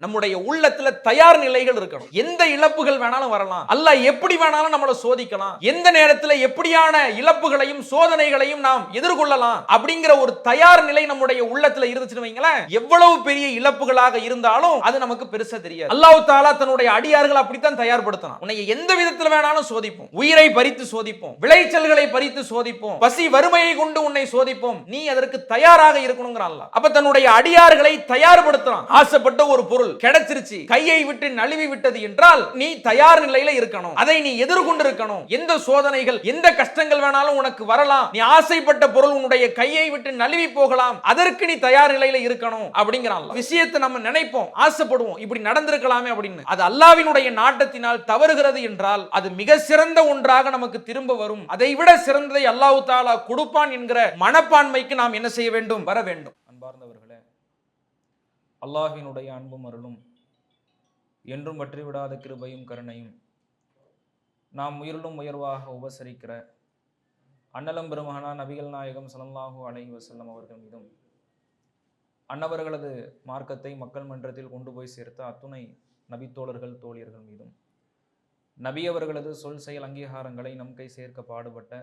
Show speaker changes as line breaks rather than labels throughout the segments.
நம்முடைய உள்ளத்துல தயார் நிலைகள் இருக்கணும். எந்த இழப்புகள் வேணாலும் வரலாம், அல்லாஹ் எப்படி வேணாலும் நம்மளை சோதிக்கலாம், எந்த நேரத்துல எப்படியான இழப்புகளையும் சோதனைகளையும் நாம் எதிர்கொள்ளலாம் அப்படிங்கிற ஒரு தயார் நிலை நம்முடைய உள்ளத்துல இருந்துச்சுன்னு வைங்களேன், எவ்வளவு பெரிய இழப்புகளாக இருந்தாலும் அது நமக்கு பெருசா தெரியாது. அல்லாஹ் தஆலா தன்னுடைய அடியார்கள் அப்படித்தான் தயார்படுத்தணும். உன்னை எந்த விதத்துல வேணாலும் சோதிப்போம், உயிரை பறித்து சோதிப்போம், விளைச்சல்களை பறித்து சோதிப்போம், பசி வறுமையை கொண்டு உன்னை சோதிப்போம், நீ அதற்கு தயாராக இருக்கணுங்கிற அல்லாஹ். அப்ப தன்னுடைய அடியார்களை தயார்படுத்தலாம். ஆசைப்பட்ட ஒரு பொருள் கிடைச்சிருச்சு, கையை விட்டு நழுவி விட்டது என்றால் நீ தயார் நிலையில இருக்கணும், அதை நீ எதிர்கொண்டு இருக்கணும். எந்த சோதனைகள் எந்த கஷ்டங்கள் வேணாலும் உனக்கு வரலாம், நீ ஆசைப்பட்ட பொருள் உன்னுடைய கையை விட்டு நழுவி போகலாம், அதற்கு நீ தயார் நிலையில இருக்கணும் அப்படிங்கிறான். விஷயத்தை நம்ம நினைப்போம், ஆசைப்படுவோம், இப்படி நடந்திருக்கலாமே அப்படின்னு. அது அல்லாஹ்வினுடைய நாட்டத்தினால் தவறுகிறது என்றால் அது மிக சிறந்த ஒன்றாக நமக்கு திரும்ப வரும். அதை விட சிறந்ததை அல்லாஹ் தஆலா கொடுப்பான் என்கிற மனப்பான்மைக்கு நாம் என்ன செய்ய வேண்டும்? வர வேண்டும். அன்பார்ந்தவர்களே, அல்லாஹ்வினுடைய அன்பும் அருளும் என்றும் வற்றிவிடாத கிருபையும் கருணையும் நாம் உயிரிலும் உயர்வாக உபசரிக்கிற அன்னலம் பெருமகனா நபிகள் நாயகம் ஸல்லல்லாஹு அலைஹி வஸல்லம் அவர்கள் மீதும், அன்னவர்களது மார்க்கத்தை மக்கள் மன்றத்தில் கொண்டு போய் சேர்த்த அத்துணை நபித்தோழர்கள் தோழியர்கள் மீதும், நபி அவர்களது சொல் செயல் அங்கீகாரங்களை நம் கை சேர்க்க பாடுபட்ட,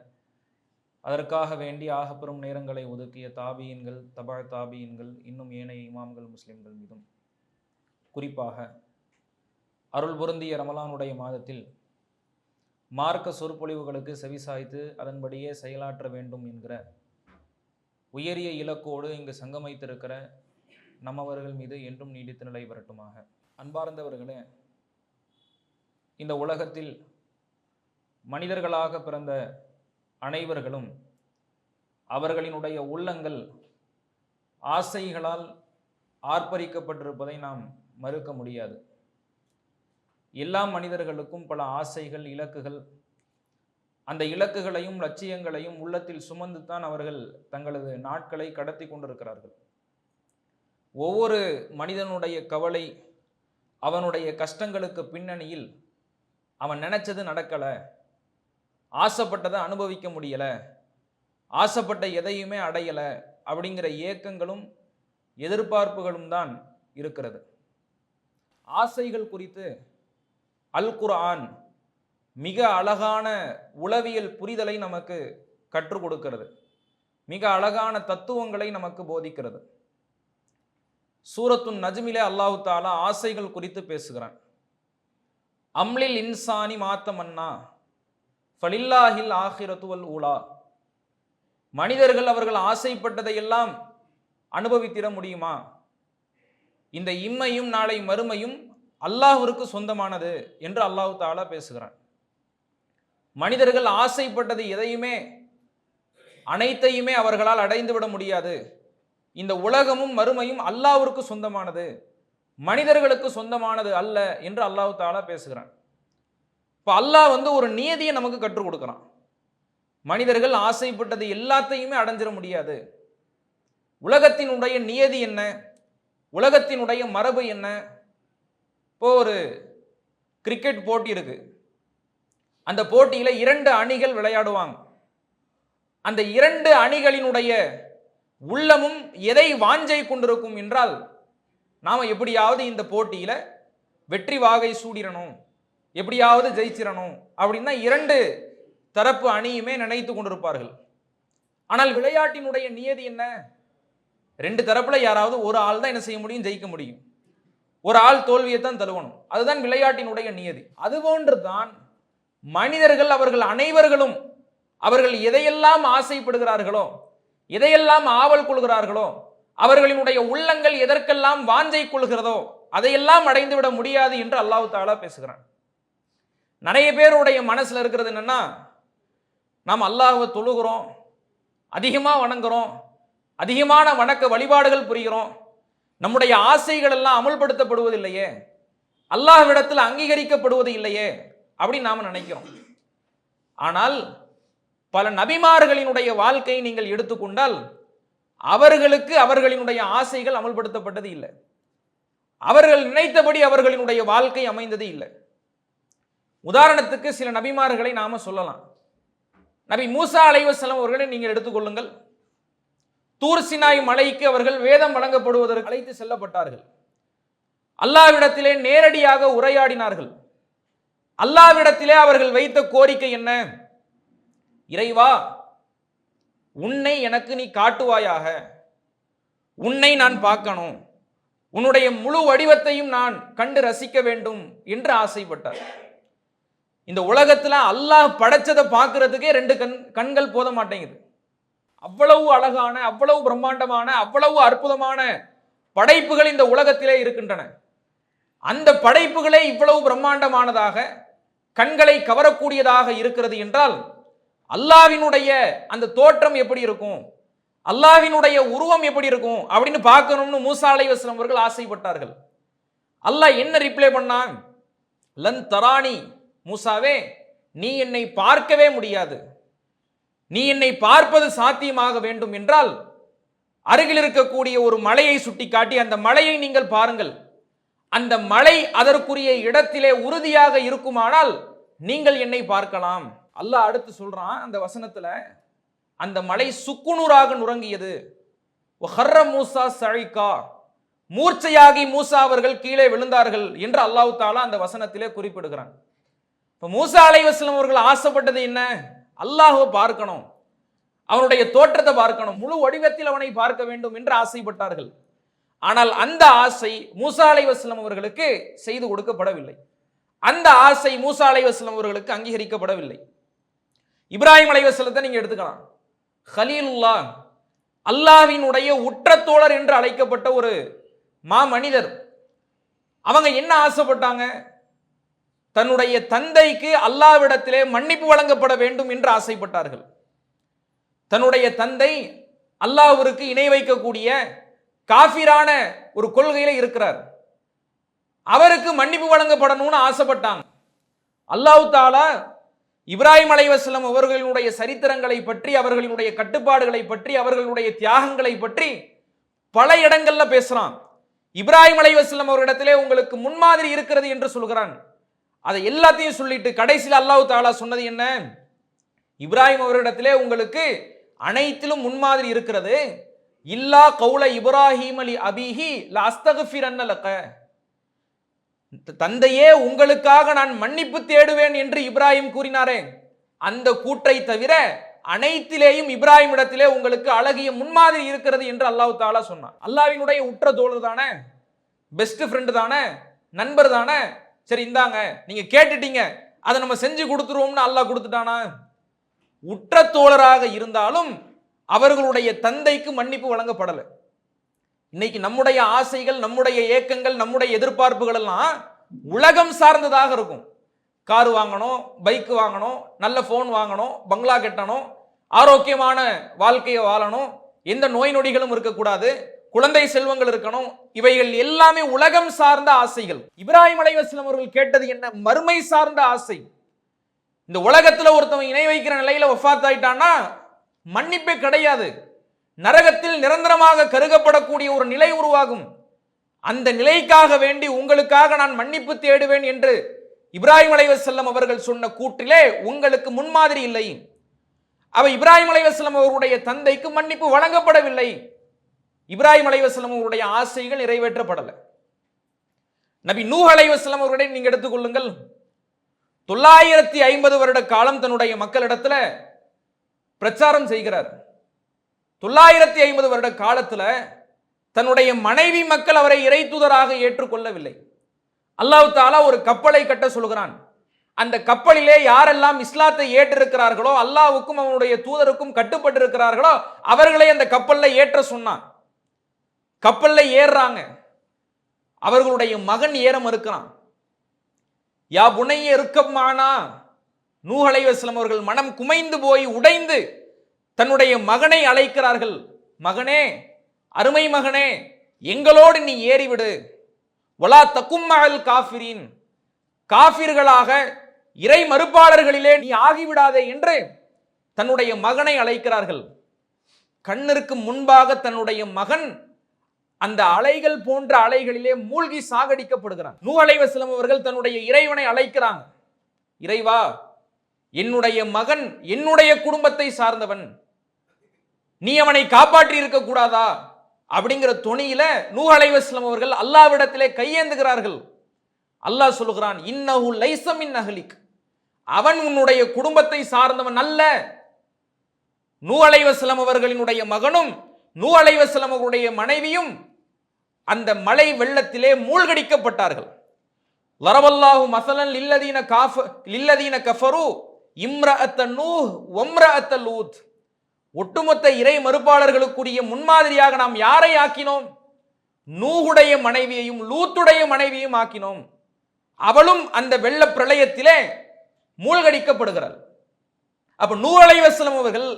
அதற்காக வேண்டி ஆகப்பெரும் நேரங்களை ஒதுக்கிய தாபியின்கள், தபா தாபியின்கள், இன்னும் ஏனைய இமாம்கள், முஸ்லிம்கள் மீதும், குறிப்பாக அருள் பொருந்திய ரமலானுடைய மாதத்தில் மார்க்க சொற்பொழிவுகளுக்கு செவிசாய்த்து அதன்படியே செயலாற்ற வேண்டும் என்கிற உயரிய இலக்கோடு இங்கு சங்கமித்திருக்கிற நம்மவர்கள் மீது என்றும் நீடித்து நிலை வரட்டுமாக. அன்பார்ந்தவர்களே, இந்த உலகத்தில் மனிதர்களாக பிறந்த அனைவர்களும் அவர்களினுடைய உள்ளங்கள் ஆசைகளால் ஆர்ப்பரிக்கப்பட்டிருப்பதை நாம் மறுக்க முடியாது. எல்லா மனிதர்களுக்கும் பல ஆசைகள், இலக்குகள், அந்த இலக்குகளையும் லட்சியங்களையும் உள்ளத்தில் சுமந்துத்தான் அவர்கள் தங்களது நாட்களை கடத்தி கொண்டிருக்கிறார்கள். ஒவ்வொரு மனிதனுடைய கவலை, அவனுடைய கஷ்டங்களுக்கு பின்னணியில் அவன் நினைச்சது நடக்கலை, ஆசைப்பட்டதை அனுபவிக்க முடியலை, ஆசைப்பட்ட எதையுமே அடையலை அப்படிங்கிற ஏக்கங்களும் எதிர்பார்ப்புகளும் தான் இருக்கிறது. ஆசைகள் குறித்து அல் குர்ஆன் மிக அழகான உளவியல் புரிதலை நமக்கு கற்றுக் கொடுக்கிறது, மிக அழகான தத்துவங்களை நமக்கு போதிக்கிறது. சூரத்துன் நஜ்மிலே அல்லாஹ் தஆலா ஆசைகள் குறித்து பேசுகிறான். அம்லில் இன்சானி மாத்தமன்னா ஃபலில்லாஹில் ஆஹிரத்து வல் ஊலா. மனிதர்கள் அவர்கள் ஆசைப்பட்டதையெல்லாம் அனுபவித்திட முடியுமா? இந்த இம்மையும் நாளை மறுமையும் அல்லாஹ்விற்கு சொந்தமானது என்று அல்லாஹ் தஆலா பேசுகிறான். மனிதர்கள் ஆசைப்பட்டது எதையுமே அனைத்தையுமே அவர்களால் அடைந்துவிட முடியாது. இந்த உலகமும் மறுமையும் அல்லாஹ்விற்கு சொந்தமானது, மனிதர்களுக்கு சொந்தமானது அல்ல என்று அல்லாஹ் தஆலா பேசுகிறான். இப்போ அல்லாஹ் ஒரு நியதியை நமக்கு கற்றுக் கொடுக்குறான். மனிதர்கள் ஆசைப்பட்டது எல்லாத்தையுமே அடைஞ்சிட முடியாது. உலகத்தினுடைய நியதி என்ன, உலகத்தினுடைய மரபு என்ன? இப்போ ஒரு கிரிக்கெட் போட்டி இருக்கு, அந்த போட்டியில 2 அணிகள் விளையாடுவாங்க. அந்த 2 அணிகளினுடைய உள்ளமும் எதை வாஞ்சை கொண்டிருக்கும் என்றால், நாம எப்படியாவது இந்த போட்டியில வெற்றி வாகை சூடிடணும், எப்படியாவது ஜெயிச்சிடணும் அப்படின்னா 2 தரப்பு அணியுமே நினைத்து கொண்டிருப்பார்கள். ஆனால் விளையாட்டினுடைய நியதி என்ன? 2 தரப்புல யாராவது ஒரு ஆள் தான் என்ன செய்ய முடியும்? ஜெயிக்க முடியும். ஒரு ஆள் தோல்வியை தான் தழுவணும். அதுதான் விளையாட்டினுடைய நியதி. அதுபோன்று தான் மனிதர்கள் அவர்கள் அனைவர்களும் அவர்கள் எதையெல்லாம் ஆசைப்படுகிறார்களோ, எதையெல்லாம் ஆவல் கொள்கிறார்களோ, அவர்களினுடைய உள்ளங்கள் எதற்கெல்லாம் வாஞ்சை கொள்கிறதோ அதையெல்லாம் அடைந்துவிட முடியாது என்று அல்லாஹ் தஆலா பேசுகிறான். நிறைய பேருடைய மனசுல இருக்கிறது என்னன்னா, நாம் அல்லாஹ்வை தொழுகிறோம், அதிகமாக வணங்குறோம், அதிகமான வணக்க வழிபாடுகள் புரிகிறோம், நம்முடைய ஆசைகள் எல்லாம் அமல்படுத்தப்படுவதில்லையே, அல்லாஹ்விடத்தில் அங்கீகரிக்கப்படுவது இல்லையே அப்படின்னு நாம நினைக்கிறோம். ஆனால் பல நபிமார்களினுடைய வாழ்க்கையை நீங்கள் எடுத்துக்கொண்டால் அவர்களுக்கு அவர்களினுடைய ஆசைகள் அமல்படுத்தப்பட்டது இல்லை, அவர்கள் நினைத்தபடி அவர்களினுடைய வாழ்க்கை அமைந்தது இல்லை. உதாரணத்துக்கு சில நபிமார்களை நாம சொல்லலாம். நபி மூசா அலைஹிஸ்ஸலாம் அவர்களை நீங்கள் எடுத்துக்கொள்ளுங்கள். தூர் சினாய் மலைக்கு அவர்கள் வேதம் வழங்கப்படுவதற்கு அழைத்து செல்லப்பட்டார்கள். அல்லாஹ்விடத்திலே நேரடியாக உரையாடினார்கள். அல்லாஹ்விடத்திலே அவர்கள் வைத்த கோரிக்கை என்ன? இறைவா, உன்னை எனக்கு நீ காட்டுவாயாக, உன்னை நான் பார்க்கணும், உன்னுடைய முழு வடிவத்தையும் நான் கண்டு ரசிக்க வேண்டும் என்று ஆசைப்பட்டார். இந்த உலகத்துல அல்லாஹ் படைச்சதை பார்க்கறதுக்கே 2 கண்கள் போத மாட்டேங்குது. அவ்வளவு அழகான, அவ்வளவு பிரம்மாண்டமான, அவ்வளவு அற்புதமான படைப்புகள் இந்த உலகத்திலே இருக்கின்றன. அந்த படைப்புகளே இவ்வளவு பிரம்மாண்டமானதாக, கண்களை கவரக்கூடியதாக இருக்கிறது என்றால் அல்லாஹ்வினுடைய அந்த தோற்றம் எப்படி இருக்கும், அல்லாஹ்வினுடைய உருவம் எப்படி இருக்கும் அப்படின்னு பார்க்கணும்னு மூசா அலைஹிஸ்ஸலாம் அவர்கள் ஆசைப்பட்டார்கள். அல்லாஹ் என்ன ரிப்ளை பண்ணான்? லன் தரானி, மூசாவே நீ என்னை பார்க்கவே முடியாது. நீ என்னை பார்ப்பது சாத்தியமாக வேண்டும் என்றால் அருகில் இருக்கக்கூடிய ஒரு மலையை சுட்டிக்காட்டி அந்த மலையை நீங்கள் பாருங்கள். அந்த மலை அதற்குரிய இடத்திலே உறுதியாக இருக்குமானால் நீங்கள் என்னை பார்க்கலாம். அல்லாஹ் அடுத்து சொல்றான் அந்த வசனத்துல, அந்த மலை சுக்குநூறாக நுறங்கியது. வஹர்ர மூசா சஇகா, மூர்ச்சையாகி மூசா அவர்கள் கீழே விழுந்தார்கள் என்று அல்லாஹ் தஆலா அந்த வசனத்திலே குறிப்பிடுகிறான். இப்ப மூசா அலைஹிஸ்ஸலாம் அவர்கள் ஆசைப்பட்டது என்ன? அல்லாஹ்வை பார்க்கணும், அவனுடைய தோற்றத்தை பார்க்கணும், முழு வடிவத்தில் அவனை பார்க்க வேண்டும் என்று ஆசைப்பட்டார்கள். ஆனால் அந்த ஆசை மூசா அலைஹிஸ்ஸலாம் அவர்களுக்கு செய்து கொடுக்கப்படவில்லை. அந்த ஆசை மூசா அலைஹிஸ்ஸலாம் அவர்களுக்கு அங்கீகரிக்கப்படவில்லை. இப்ராஹிம் அலைஹிஸ்ஸலாத்தை நீங்க எடுத்துக்கலாம். கலீலுல்லாஹ், அல்லாஹ்வினுடைய உற்ற தோழர் என்று அழைக்கப்பட்ட ஒரு மாமனிதர். அவங்க என்ன ஆசைப்பட்டாங்க? தன்னுடைய தந்தைக்கு அல்லாஹ்விடத்திலே மன்னிப்பு வழங்கப்பட வேண்டும் என்று ஆசைப்பட்டார்கள். தன்னுடைய தந்தை அல்லாஹ்விற்கு இணை வைக்கக்கூடிய காஃபிரான ஒரு கொள்கையில இருக்கிறார், அவருக்கு மன்னிப்பு வழங்கப்படணும்னு ஆசைப்பட்டாங்க. அல்லாஹ் தஆலா இப்ராஹிம் அலைஹிஸ்ஸலாம் அவர்களுடைய சரித்திரங்களை பற்றி, அவர்களுடைய கட்டுப்பாடுகளை பற்றி, அவர்களுடைய தியாகங்களை பற்றி பல இடங்கள்ல பேசுறான். இப்ராஹிம் அலைஹிஸ்ஸலாம் அவரிடத்திலே உங்களுக்கு முன்மாதிரி இருக்கிறது என்று சொல்கிறான். அதை எல்லாத்தையும் சொல்லிட்டு கடைசியில் அல்லாஹ் தஆலா சொன்னது என்ன? இப்ராஹிம் அவரிடத்திலே உங்களுக்கு அனைத்திலும் முன்மாதிரி இருக்கிறது. இல்லா கௌல இப்ராஹிம் அலி அபிஹி லஅஸ்தக்ஃபிரன்ன லக, தந்தையே உங்களுக்காக நான் மன்னிப்பு தேடுவேன் என்று இப்ராஹிம் கூறினாரே, அந்த கூற்றை தவிர அனைத்திலேயும் இப்ராஹிம் இடத்திலே உங்களுக்கு அழகிய முன்மாதிரி இருக்கிறது என்று அல்லாஹ் தஆலா சொன்னான். அல்லாஹ்வினுடைய உற்ற தோழர் தானே, பெஸ்ட் ஃப்ரெண்ட் தானே, நண்பர் தானே. சரி இந்தாங்க, நீங்க கேட்டுட்டீங்க, அதை நம்ம செஞ்சு கொடுத்துருவோம்னு அல்லாஹ் கொடுத்துட்டானா? உற்ற தோழராக இருந்தாலும் அவர்களுடைய தந்தைக்கு மன்னிப்பு வழங்கப்படலை. இன்னைக்கு நம்முடைய ஆசைகள், நம்முடைய ஏக்கங்கள், நம்முடைய எதிர்பார்ப்புகள் எல்லாம் உலகம் சார்ந்ததாக இருக்கும். கார் வாங்கணும், பைக் வாங்கணும், நல்ல போன் வாங்கணும், பங்களா கட்டணும், ஆரோக்கியமான வாழ்க்கையை வாழணும், எந்த நோய் நொடிகளும் இருக்கக்கூடாது, குழந்தை செல்வங்கள் இருக்கணும். இவைகள் எல்லாமே உலகம் சார்ந்த ஆசைகள். இப்ராஹிம் அலைஹிஸ்ஸலாம் அவர்கள் கேட்டது என்ன? மறுமை சார்ந்த ஆசை. இந்த உலகத்துல ஒருத்தவன் இணை வைக்கிற நிலையில வஃபாத் ஆயிட்டான்னா மன்னிப்பே கிடையாது, நரகத்தில் நிரந்தரமாக கருகப்படக்கூடிய ஒரு நிலை உருவாகும். அந்த நிலைக்காக வேண்டி உங்களுக்காக நான் மன்னிப்பு தேடுவேன் என்று இப்ராஹிம் அலைஹிஸ்ஸலாம் அவர்கள் சொன்ன கூற்றிலே உங்களுக்கு முன்மாதிரி இல்லை. அவ இப்ராஹிம் அலைஹிஸ்ஸலாம் அவருடைய தந்தைக்கு மன்னிப்பு வழங்கப்படவில்லை. இப்ராஹிம் அலைஹிஸ்ஸலாம் அவருடைய ஆசைகள் நிறைவேற்றப்படலை. நபி நூஹ் அலைஹிஸ்ஸலாம் அவருடைய நீங்க எடுத்துக்கொள்ளுங்கள். 950 வருட காலம் தன்னுடைய மக்களிடத்துல பிரச்சாரம் செய்கிறார். 950 வருட காலத்துல தன்னுடைய மனைவி மக்கள் அவரை இறை தூதராக ஏற்றுக்கொள்ளவில்லை. அல்லாஹ் தஆலா ஒரு கப்பலை கட்ட சொல்கிறான். அந்த கப்பலிலே யாரெல்லாம் இஸ்லாத்தை ஏற்றிருக்கிறார்களோ, அல்லாஹ்வுக்கும் அவனுடைய தூதருக்கும் கட்டுப்பட்டு இருக்கிறார்களோ அவர்களை அந்த கப்பல்ல ஏற்ற சொன்னான். கப்பல்ல ஏறுறாங்க. அவர்களுடைய மகன் ஏற மறுக்கிறான். யா புனைய இருக்கமானா, நூஹ் அலைஹிஸ்ஸலாம் அவர்கள் மனம் குமைந்து போய் உடைந்து தன்னுடைய மகனை அழைக்கிறார்கள். மகனே, அருமை மகனே, எங்களோடு நீ ஏறிவிடு. வலா தக்கும் மஅல் காஃபிரீன், காஃபிர்களாக இறை மறுப்பாளர்களிலே நீ ஆகிவிடாதே என்று தன்னுடைய மகனை அழைக்கிறார்கள். கண்ணிற்கு முன்பாக தன்னுடைய மகன் அந்த அலைகள் போன்ற அலைகளிலே மூழ்கி சாகடிக்கப்படுகிறான். நூஹ் அலைஹிஸ்ஸலாம் அவர்கள் தன்னுடைய இறைவனை அழைக்கிறாங்க. இறைவா, என்னுடைய மகன் என்னுடைய குடும்பத்தை சார்ந்தவன், நீ அவனை காப்பாற்றி இருக்க கூடாதா? அப்படிங்கிற துணியில நூஹ் அலைஹிஸ்ஸலாம் அவர்கள் அல்லாஹ்விடத்திலே கையேந்துகிறார்கள். அல்லாஹ் சொல்லுகிறான், இன்னஹு லைஸ மின் அஹ்லிக், அவன் உன்னுடைய குடும்பத்தை சார்ந்தவன் அல்ல. நூஹ் அலைஹிஸ்ஸலாம் அவர்களினுடைய மகனும் நூஹ் அலைஹிஸ்ஸலாம் அவர்களுடைய மனைவியும் அந்த மலை வெள்ளத்திலே மூழ்கடிக்கப்பட்டார்கள். லரவல்லாஹு மஸலன் லில்லதீன கஃபரு இம்ரஅத்த நூஹ் வம்ரஅத்த லூத். ஒட்டுமொத்த இறை மறுப்பாளர்களுக்குரிய முன்மாதிரியாக நாம் யாரை ஆக்கினோம்? நூஹுடைய மனைவியையும் லூத்துடைய மனைவியையும் ஆக்கினோம். அவளும் அந்த வெள்ள பிரளயத்திலே மூழ்கடிக்கப்படுகிறாள். அப்ப நூஹ் அலைஹிஸ்ஸலாம் அவர்கள்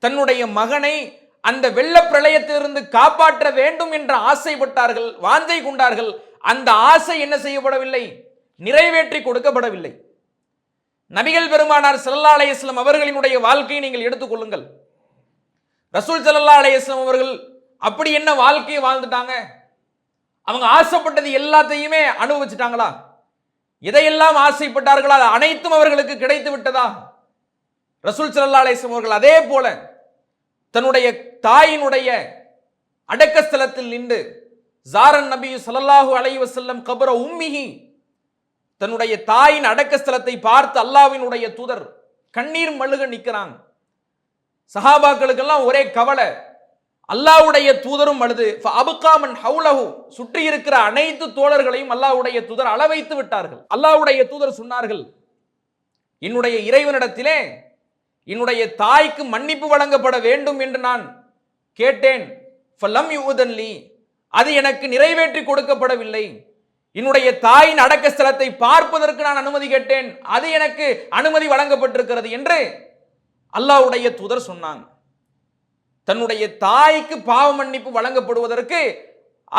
தன்னுடைய மகனை அந்த வெள்ள பிரளயத்திலிருந்து காப்பாற்ற வேண்டும் என்று ஆசைப்பட்டார்கள், வாஞ்சை கொண்டார்கள். அந்த ஆசை என்ன செய்யப்படவில்லை? நிறைவேற்றி கொடுக்கப்படவில்லை. நபிகள் பெருமானார் ஸல்லல்லாஹு அலைஹி வஸல்லம் அவர்களினுடைய வாழ்க்கையை நீங்கள் எடுத்துக்கொள்ளுங்கள். ரசூல் ஸல்லல்லாஹு அலைஹி வஸல்லம் அவர்கள் அப்படி என்ன வாழ்க்கையை வாழ்ந்துட்டாங்க? அவங்க ஆசைப்பட்டது எல்லாத்தையுமே அனுபவிச்சுட்டாங்களா? எதையெல்லாம் ஆசைப்பட்டார்களோ அது அனைத்தும் அவர்களுக்கு கிடைத்து விட்டதா? ரசூல் ஸல்லல்லாஹு அலைஹி வஸல்லம் அவர்கள் அதே போல தன்னுடைய தாயினுடைய அடக்கஸ்தலத்தில் நின்று ஜாரன் நபி ஸல்லல்லாஹு அலைஹி வஸல்லம் கபர உம்மிஹி, தன்னுடைய தாயின் அடக்கஸ்தலத்தை பார்த்து அல்லாஹ்வினுடைய தூதர் கண்ணீர் மல்க நிற்கிறாங்க. சஹாபாக்களுக்கெல்லாம் ஒரே கவலை. அல்லாஹ்வுடைய தூதரும் அழுது ஃபஅப்காமன் ஹவுலஹு, சுற்றி இருக்கிற அனைத்து தோழர்களையும் அல்லாஹ்வுடைய தூதர் அள வைத்து விட்டார்கள். அல்லாஹ்வுடைய தூதர் சொன்னார்கள், என்னுடைய இறைவனிடத்திலே என்னுடைய தாய்க்கு மன்னிப்பு வழங்கப்பட வேண்டும் என்று நான் கேட்டேன். ஃபலம் யுதன் லி, அது எனக்கு நிறைவேற்றி கொடுக்கப்படவில்லை. என்னுடைய தாயின் அடக்க ஸ்தலத்தை பார்ப்பதற்கு நான் அனுமதி கேட்டேன், அது எனக்கு அனுமதி வழங்கப்பட்டிருக்கிறது என்று அல்லாஹ்வுடைய தூதர் சொன்னாங்க. தன்னுடைய தாய்க்கு பாவ மன்னிப்பு வழங்கப்படுவதற்கு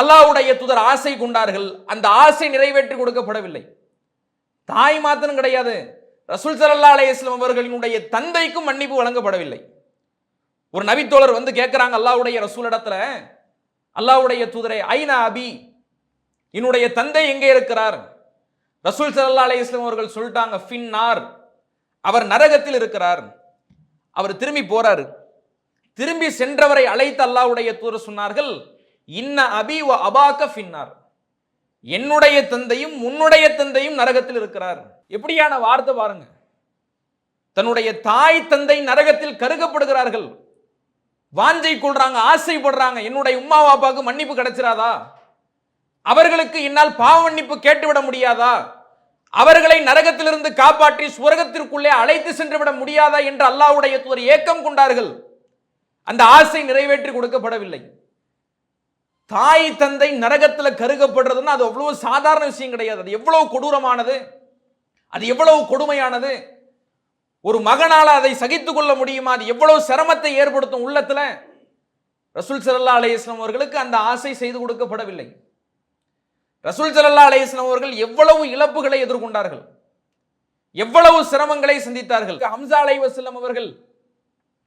அல்லாஹ்வுடைய தூதர் ஆசை கொண்டார்கள். அந்த ஆசை நிறைவேற்றி கொடுக்கப்படவில்லை. தாய் மாத்திரம் கிடையாது, ரசூல் ஸல்லல்லாஹு அலைஹி வஸல்லம் அவர்களினுடைய தந்தைக்கும் மன்னிப்பு வழங்கப்படவில்லை. ஒரு நபித்தோழர் வந்து கேட்கிறாங்க அல்லாஹ்வுடைய ரசூலிடத்துல, அல்லாஹ்வுடைய தூதரே, ஐனா அபி, என்னுடைய தந்தை எங்கே இருக்கிறார்? ரசூல் ஸல்லல்லாஹு அலைஹி வஸல்லம் அவர்கள் சொல்லிட்டாங்க, ஃபின்னார், அவர் நரகத்தில் இருக்கிறார். அவர் திரும்பி போறாரு. திரும்பி சென்றவரை அழைத்து அல்லாஹ்வுடைய தூதர் சொன்னார்கள், இன்ன அபி வ அபாக ஃபின்னார், என்னுடைய தந்தையும் உன்னுடைய தந்தையும் நரகத்தில் இருக்கிறார். எப்படியான வார்த்தை பாருங்க. தன்னுடைய தாய் தந்தை நரகத்தில் கருகப்படுகிறார்கள். வாஞ்சை கொள்றாங்க, ஆசைப்படுறாங்க, என்னுடைய உம்மா பாப்பாவுக்கு மன்னிப்பு கிடைச்சிராதா? அவர்களுக்கு என்னால் பாவ மன்னிப்பு கேட்டுவிட முடியாதா? அவர்களை நரகத்திலிருந்து காப்பாற்றி சுவர்க்கத்திற்குள்ளே அழைத்து சென்று விட முடியாதா என்று அல்லாஹ்வுடைய தூதர் ஏக்கம் கொண்டார்கள். அந்த ஆசை நிறைவேற்றி கொடுக்கப்படவில்லை. தாய் தந்தை நரகத்தில் கருகப்படுறதுன்னா அது அவ்வளவு சாதாரண விஷயம் கிடையாது. அது எவ்வளவு கொடூரமானது, அது எவ்வளவு கொடுமையானது. ஒரு மகனால அதை சகித்துக் கொள்ள முடியுமா? அது எவ்வளவு சிரமத்தை ஏற்படுத்தும் உள்ளத்துல. ரசூல் ஸல்லல்லாஹு அலைஹி வஸல்லம் அவர்களுக்கு அந்த ஆசை செய்து கொடுக்கப்படவில்லை. ரசூல் ஸல்லல்லாஹு அலைஹி வஸல்லம் அவர்கள் எவ்வளவு இழப்புகளை எதிர்கொண்டார்கள், எவ்வளவு சிரமங்களை சந்தித்தார்கள். ஹம்ஸா அலைஹிஸ்ஸலாம் அவர்கள்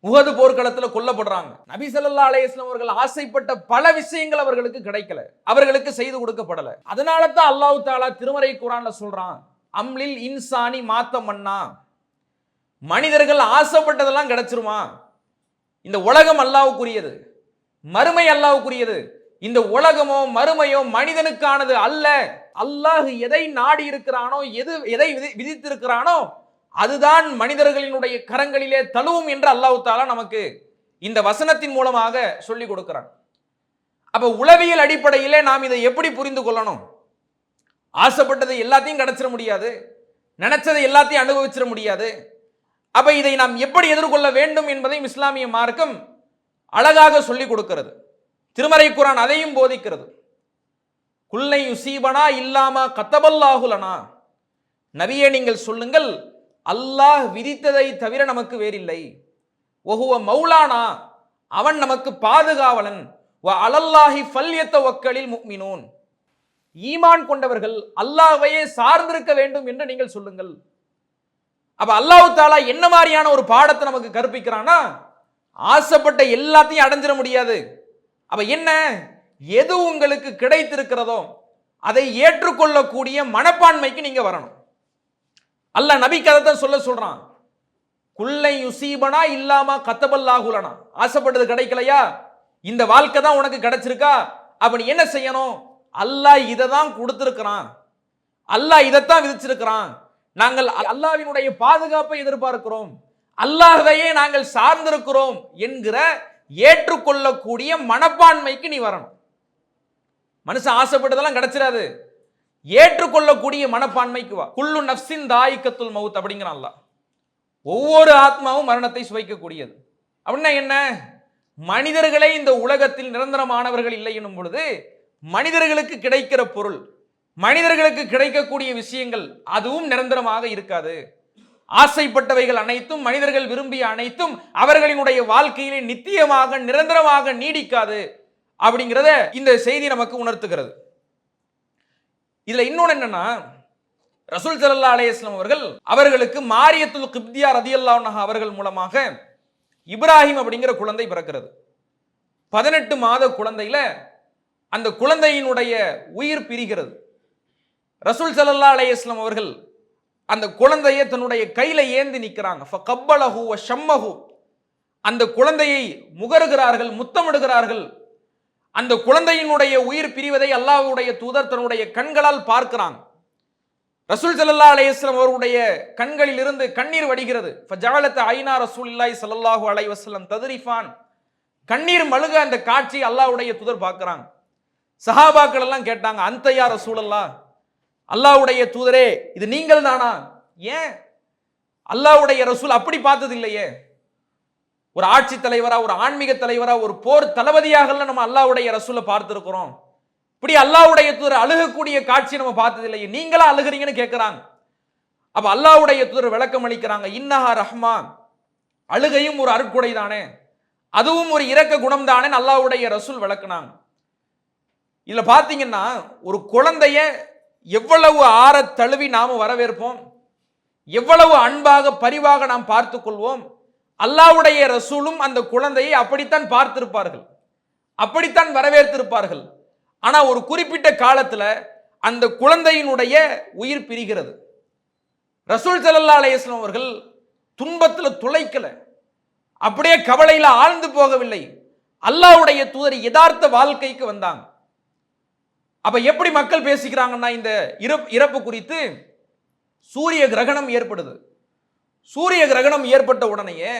உஹது போர்க்களத்தில் கொல்லப்படுறாங்க. நபி ஸல்லல்லாஹு அலைஹி வஸல்லம் அவர்கள் ஆசைப்பட்ட பல விஷயங்கள் அவர்களுக்கு கிடைக்கல, அவர்களுக்கு செய்து கொடுக்கப்படல. அதனால தான் அல்லாஹ் தஆலா திருமறை குர்ஆன்ல சொல்றான், அம்லில் இன்சானி மாத்தமன்னா, மனிதர்கள் ஆசைப்பட்டதெல்லாம் கிடைச்சிருமா? இந்த உலகம் அல்லாஹ்வுக்குரியது, மறுமை அல்லாஹ்வுக்குரியது. இந்த உலகமோ மறுமையோ மனிதனுக்கானது அல்ல. அல்லாஹ் எதை நாடி இருக்கிறானோ, எதை விதித்திருக்கிறானோ அதுதான் மனிதர்களினுடைய கரங்களிலே தழுவும் என்று அல்லாஹ் தஆலா நமக்கு இந்த வசனத்தின் மூலமாக சொல்லி கொடுக்கிறான். அப்ப உளவியல் அடிப்படையிலே நாம் இதை எப்படி புரிந்து கொள்ளணும்? ஆசைப்பட்டது எல்லாத்தையும் கிடைச்சிட முடியாது, நினைச்சதை எல்லாத்தையும் அனுபவிச்சிட முடியாது. அப்ப இதை நாம் எப்படி எதிர்கொள்ள வேண்டும் என்பதையும் இஸ்லாமிய மார்க்கம் அழகாக சொல்லி கொடுக்கிறது. திருமறை குர்ஆன் அதையும் போதிக்கிறது. குல்லை யுசீபனா இல்லாமா கத்தபல்லாஹு லனா, நபியே நீங்கள் சொல்லுங்கள், அல்லாஹ் விதித்ததை தவிர நமக்கு வேறில்லை. வஹுவ மௌலானா, அவன் நமக்கு பாதுகாவலன். வ அலல்லாஹி ஃபல்யத்தவக்கலில் முஃமினூன், ஈமான் கொண்டவர்கள் அல்லாஹ்வையே சார்ந்திருக்க வேண்டும் என்று நீங்கள் சொல்லுங்கள். அப்ப அல்லாஹ் தஆலா என்ன மாதிரியான ஒரு பாடத்தை நமக்கு கற்பிக்கிறானா, ஆசைப்பட்ட எல்லாத்தையும் அடைஞ்சிட முடியாது. அப்ப என்ன, எது உங்களுக்கு கிடைத்திருக்கிறதோ அதை ஏற்றுக்கொள்ளக்கூடிய மனப்பான்மைக்கு நீங்க வரணும். அல்லாஹ் நபிக்கு அதை தான் சொல்றான், குல்லை யுசீபனா இல்லாமா கத்தபல்லாஹு லனா, ஆசைப்பட்டது கிடைக்கலையா, இந்த வாழ்க்கை தான் உனக்கு கிடைச்சிருக்கா, அப்ப நீ என்ன செய்யணும்? அல்லாஹ் இதை தான் கொடுத்திருக்கிறான், அல்லாஹ் இதைத்தான் விதிச்சிருக்கிறான், நாங்கள் அல்லாஹ்வினுடைய பாதுகாப்பை எதிர்பார்க்கிறோம், அல்லாஹ்வையே நாங்கள் சார்ந்திருக்கிறோம் என்கிற ஏற்றுக்கொள்ளக்கூடிய மனப்பான்மைக்கு நீ வரணும். மனுஷன் ஆசைப்பட்டதெல்லாம் கிடைச்சிடாது, ஏற்றுக்கொள்ளக்கூடிய மனப்பான்மைக்கு வா. குல்லு நஃப்ஸின் தாயிக்கத்துல் மவுத் அப்படிங்கிறான் அல்லாஹ். ஒவ்வொரு ஆத்மாவும் மரணத்தை சுவைக்கக்கூடியது. அப்படின்னா என்ன? மனிதர்களே இந்த உலகத்தில் நிரந்தரமானவர்கள் இல்லை எனும் பொழுது மனிதர்களுக்கு கிடைக்கிற பொருள், மனிதர்களுக்கு கிடைக்கக்கூடிய விஷயங்கள் அதுவும் நிரந்தரமாக இருக்காது. ஆசைப்பட்டவைகள் அனைத்தும், மனிதர்கள் விரும்பிய அனைத்தும் அவர்களினுடைய வாழ்க்கையிலே நித்தியமாக நிரந்தரமாக நீடிக்காது அப்படிங்கிறத இந்த செய்தி நமக்கு உணர்த்துகிறது. இதுல இன்னொன்னு என்னன்னா, ரசூல் ஸல்லல்லாஹு அலைஹி வஸல்லம் அவர்களுக்கு மாரியத்துல் கிப்தியா ரலியல்லாஹு அன்ஹா அவர்கள் மூலமாக இப்ராஹிம் அப்படிங்கிற குழந்தை பிறக்கிறது. 18 மாத குழந்தையில அந்த குழந்தையினுடைய உயிர் பிரிகிறது. ரசூல் ஸல்லல்லாஹு அலைஹி வஸல்லம் அவர்கள் அந்த குழந்தையை தன்னுடைய கையில ஏந்தி நிற்கிறாங்க. ஃபகப்பலஹு வஷம்மஹு, அந்த குழந்தையை முகருகிறார்கள், முத்தமிடுகிறார்கள். அந்த குழந்தையினுடைய உயிர் பிரிவதை அல்லாஹ்வுடைய தூதர் தன்னுடைய கண்களால் பார்க்கிறாங்க. ரசூல் ஸல்லல்லாஹு அலைஹி வஸல்லம் அவருடைய கண்களில் இருந்து கண்ணீர் வடிகிறது. ஃபஜஅலத் ஐனா ரசூலுல்லாஹி ஸல்லல்லாஹு அலைஹி வஸல்லம் தத்ரிஃபான், கண்ணீர் மழுக அந்த காட்சி அல்லாஹ்வுடைய தூதர் பார்க்கறாங்க. சஹாபாக்கள் எல்லாம் கேட்டாங்க, அந்த யா ரசூலல்லாஹ், அல்லாஹ்வுடைய தூதரே இது நீங்கள் தானா? ஏன் அல்லாஹ்வுடைய ரசூல் அப்படி பார்த்தது இல்லையே? ஒரு ஆட்சி தலைவரா, ஒரு ஆன்மீக தலைவரா, ஒரு போர் தளபதியாக நம்ம அல்லாஹ்வுடைய ரசூலை பார்த்திருக்கிறோம், இப்படி அல்லாஹ்வுடைய தூதர் அழுகக்கூடிய காட்சி நம்ம பார்த்தது இல்லையே, நீங்களா அழுகிறீங்கன்னு கேட்கிறாங்க. அப்ப அல்லாஹ்வுடைய தூதர் விளக்கம் அளிக்கிறாங்க, இன்னஹா ரஹ்மான், அழுகையும் ஒரு அருட்கொடை தானே, அதுவும் ஒரு இரக்க குணம் தானே அல்லாஹ்வுடைய ரசூல் விளக்குனாங்க. இதுல பாத்தீங்கன்னா ஒரு குழந்தைய எவ்வளவு ஆற தழுவி நாம வரவேற்போம், எவ்வளவு அன்பாக பரிவாக நாம் பார்த்துக் கொள்வோம். அல்லாஹ்வுடைய ரசூலும் அந்த குழந்தையை அப்படித்தான் பார்த்திருப்பார்கள், அப்படித்தான் வரவேற்றிருப்பார்கள். ஆனா ஒரு குறிப்பிட்ட காலத்துல அந்த குழந்தையினுடைய உயிர் பிரிகிறது. ரசூல் ஸல்லல்லாஹு அலைஹி வஸல்லம் அவர்கள் துன்பத்துல துளைக்கல, அப்படியே கவலையில ஆழ்ந்து போகவில்லை. அல்லாஹ்வுடைய தூதர் யதார்த்த வாழ்க்கைக்கு வந்தாங்க. அப்ப எப்படி மக்கள் பேசிக்கிறாங்கன்னா, இந்த இறப்பு குறித்து சூரிய கிரகணம் ஏற்படுது. சூரிய கிரகணம் ஏற்பட்ட உடனேயே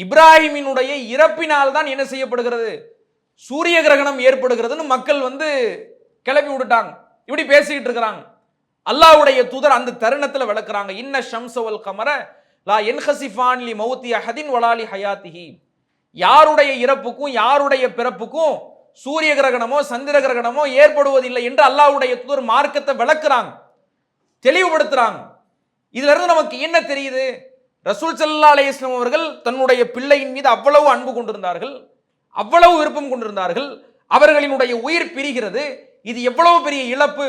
இப்ராஹிமினுடைய இறப்பினால் தான் என்ன செய்யப்படுகிறது, சூரிய கிரகணம் ஏற்படுகிறதுன்னு மக்கள் கிளப்பி விட்டுட்டாங்க. இப்படி பேசிக்கிட்டு இருக்கிறாங்க. அல்லாஹ்வுடைய தூதர் அந்த தருணத்தில் விளக்குறாங்க, இன்ன ஷம்ஸ வல் கமர லா யன்ஹசிஃபான் லி மௌத்தி அஹதின் வலா லி ஹயாத்திஹி, யாருடைய இறப்புக்கும் யாருடைய பிறப்புக்கும் சூரிய கிரகணமோ சந்திர கிரகணமோ ஏற்படுவதில்லை என்று அல்லாஹ்வுடைய தூதர் மார்க்கத்தை விளக்குறாங்க, தெளிவுபடுத்துறாங்க. இதுல இருந்து நமக்கு என்ன தெரியுது? ரசூல் ஸல்லல்லாஹு அலைஹி வஸல்லம் அவர்கள் தன்னுடைய பிள்ளையின் மீது அவ்வளவு அன்பு கொண்டிருந்தார்கள், அவ்வளவு விருப்பம் கொண்டிருந்தார்கள். அவர்களினுடைய உயிர் பிரிகிறது, இது எவ்வளவு பெரிய இழப்பு,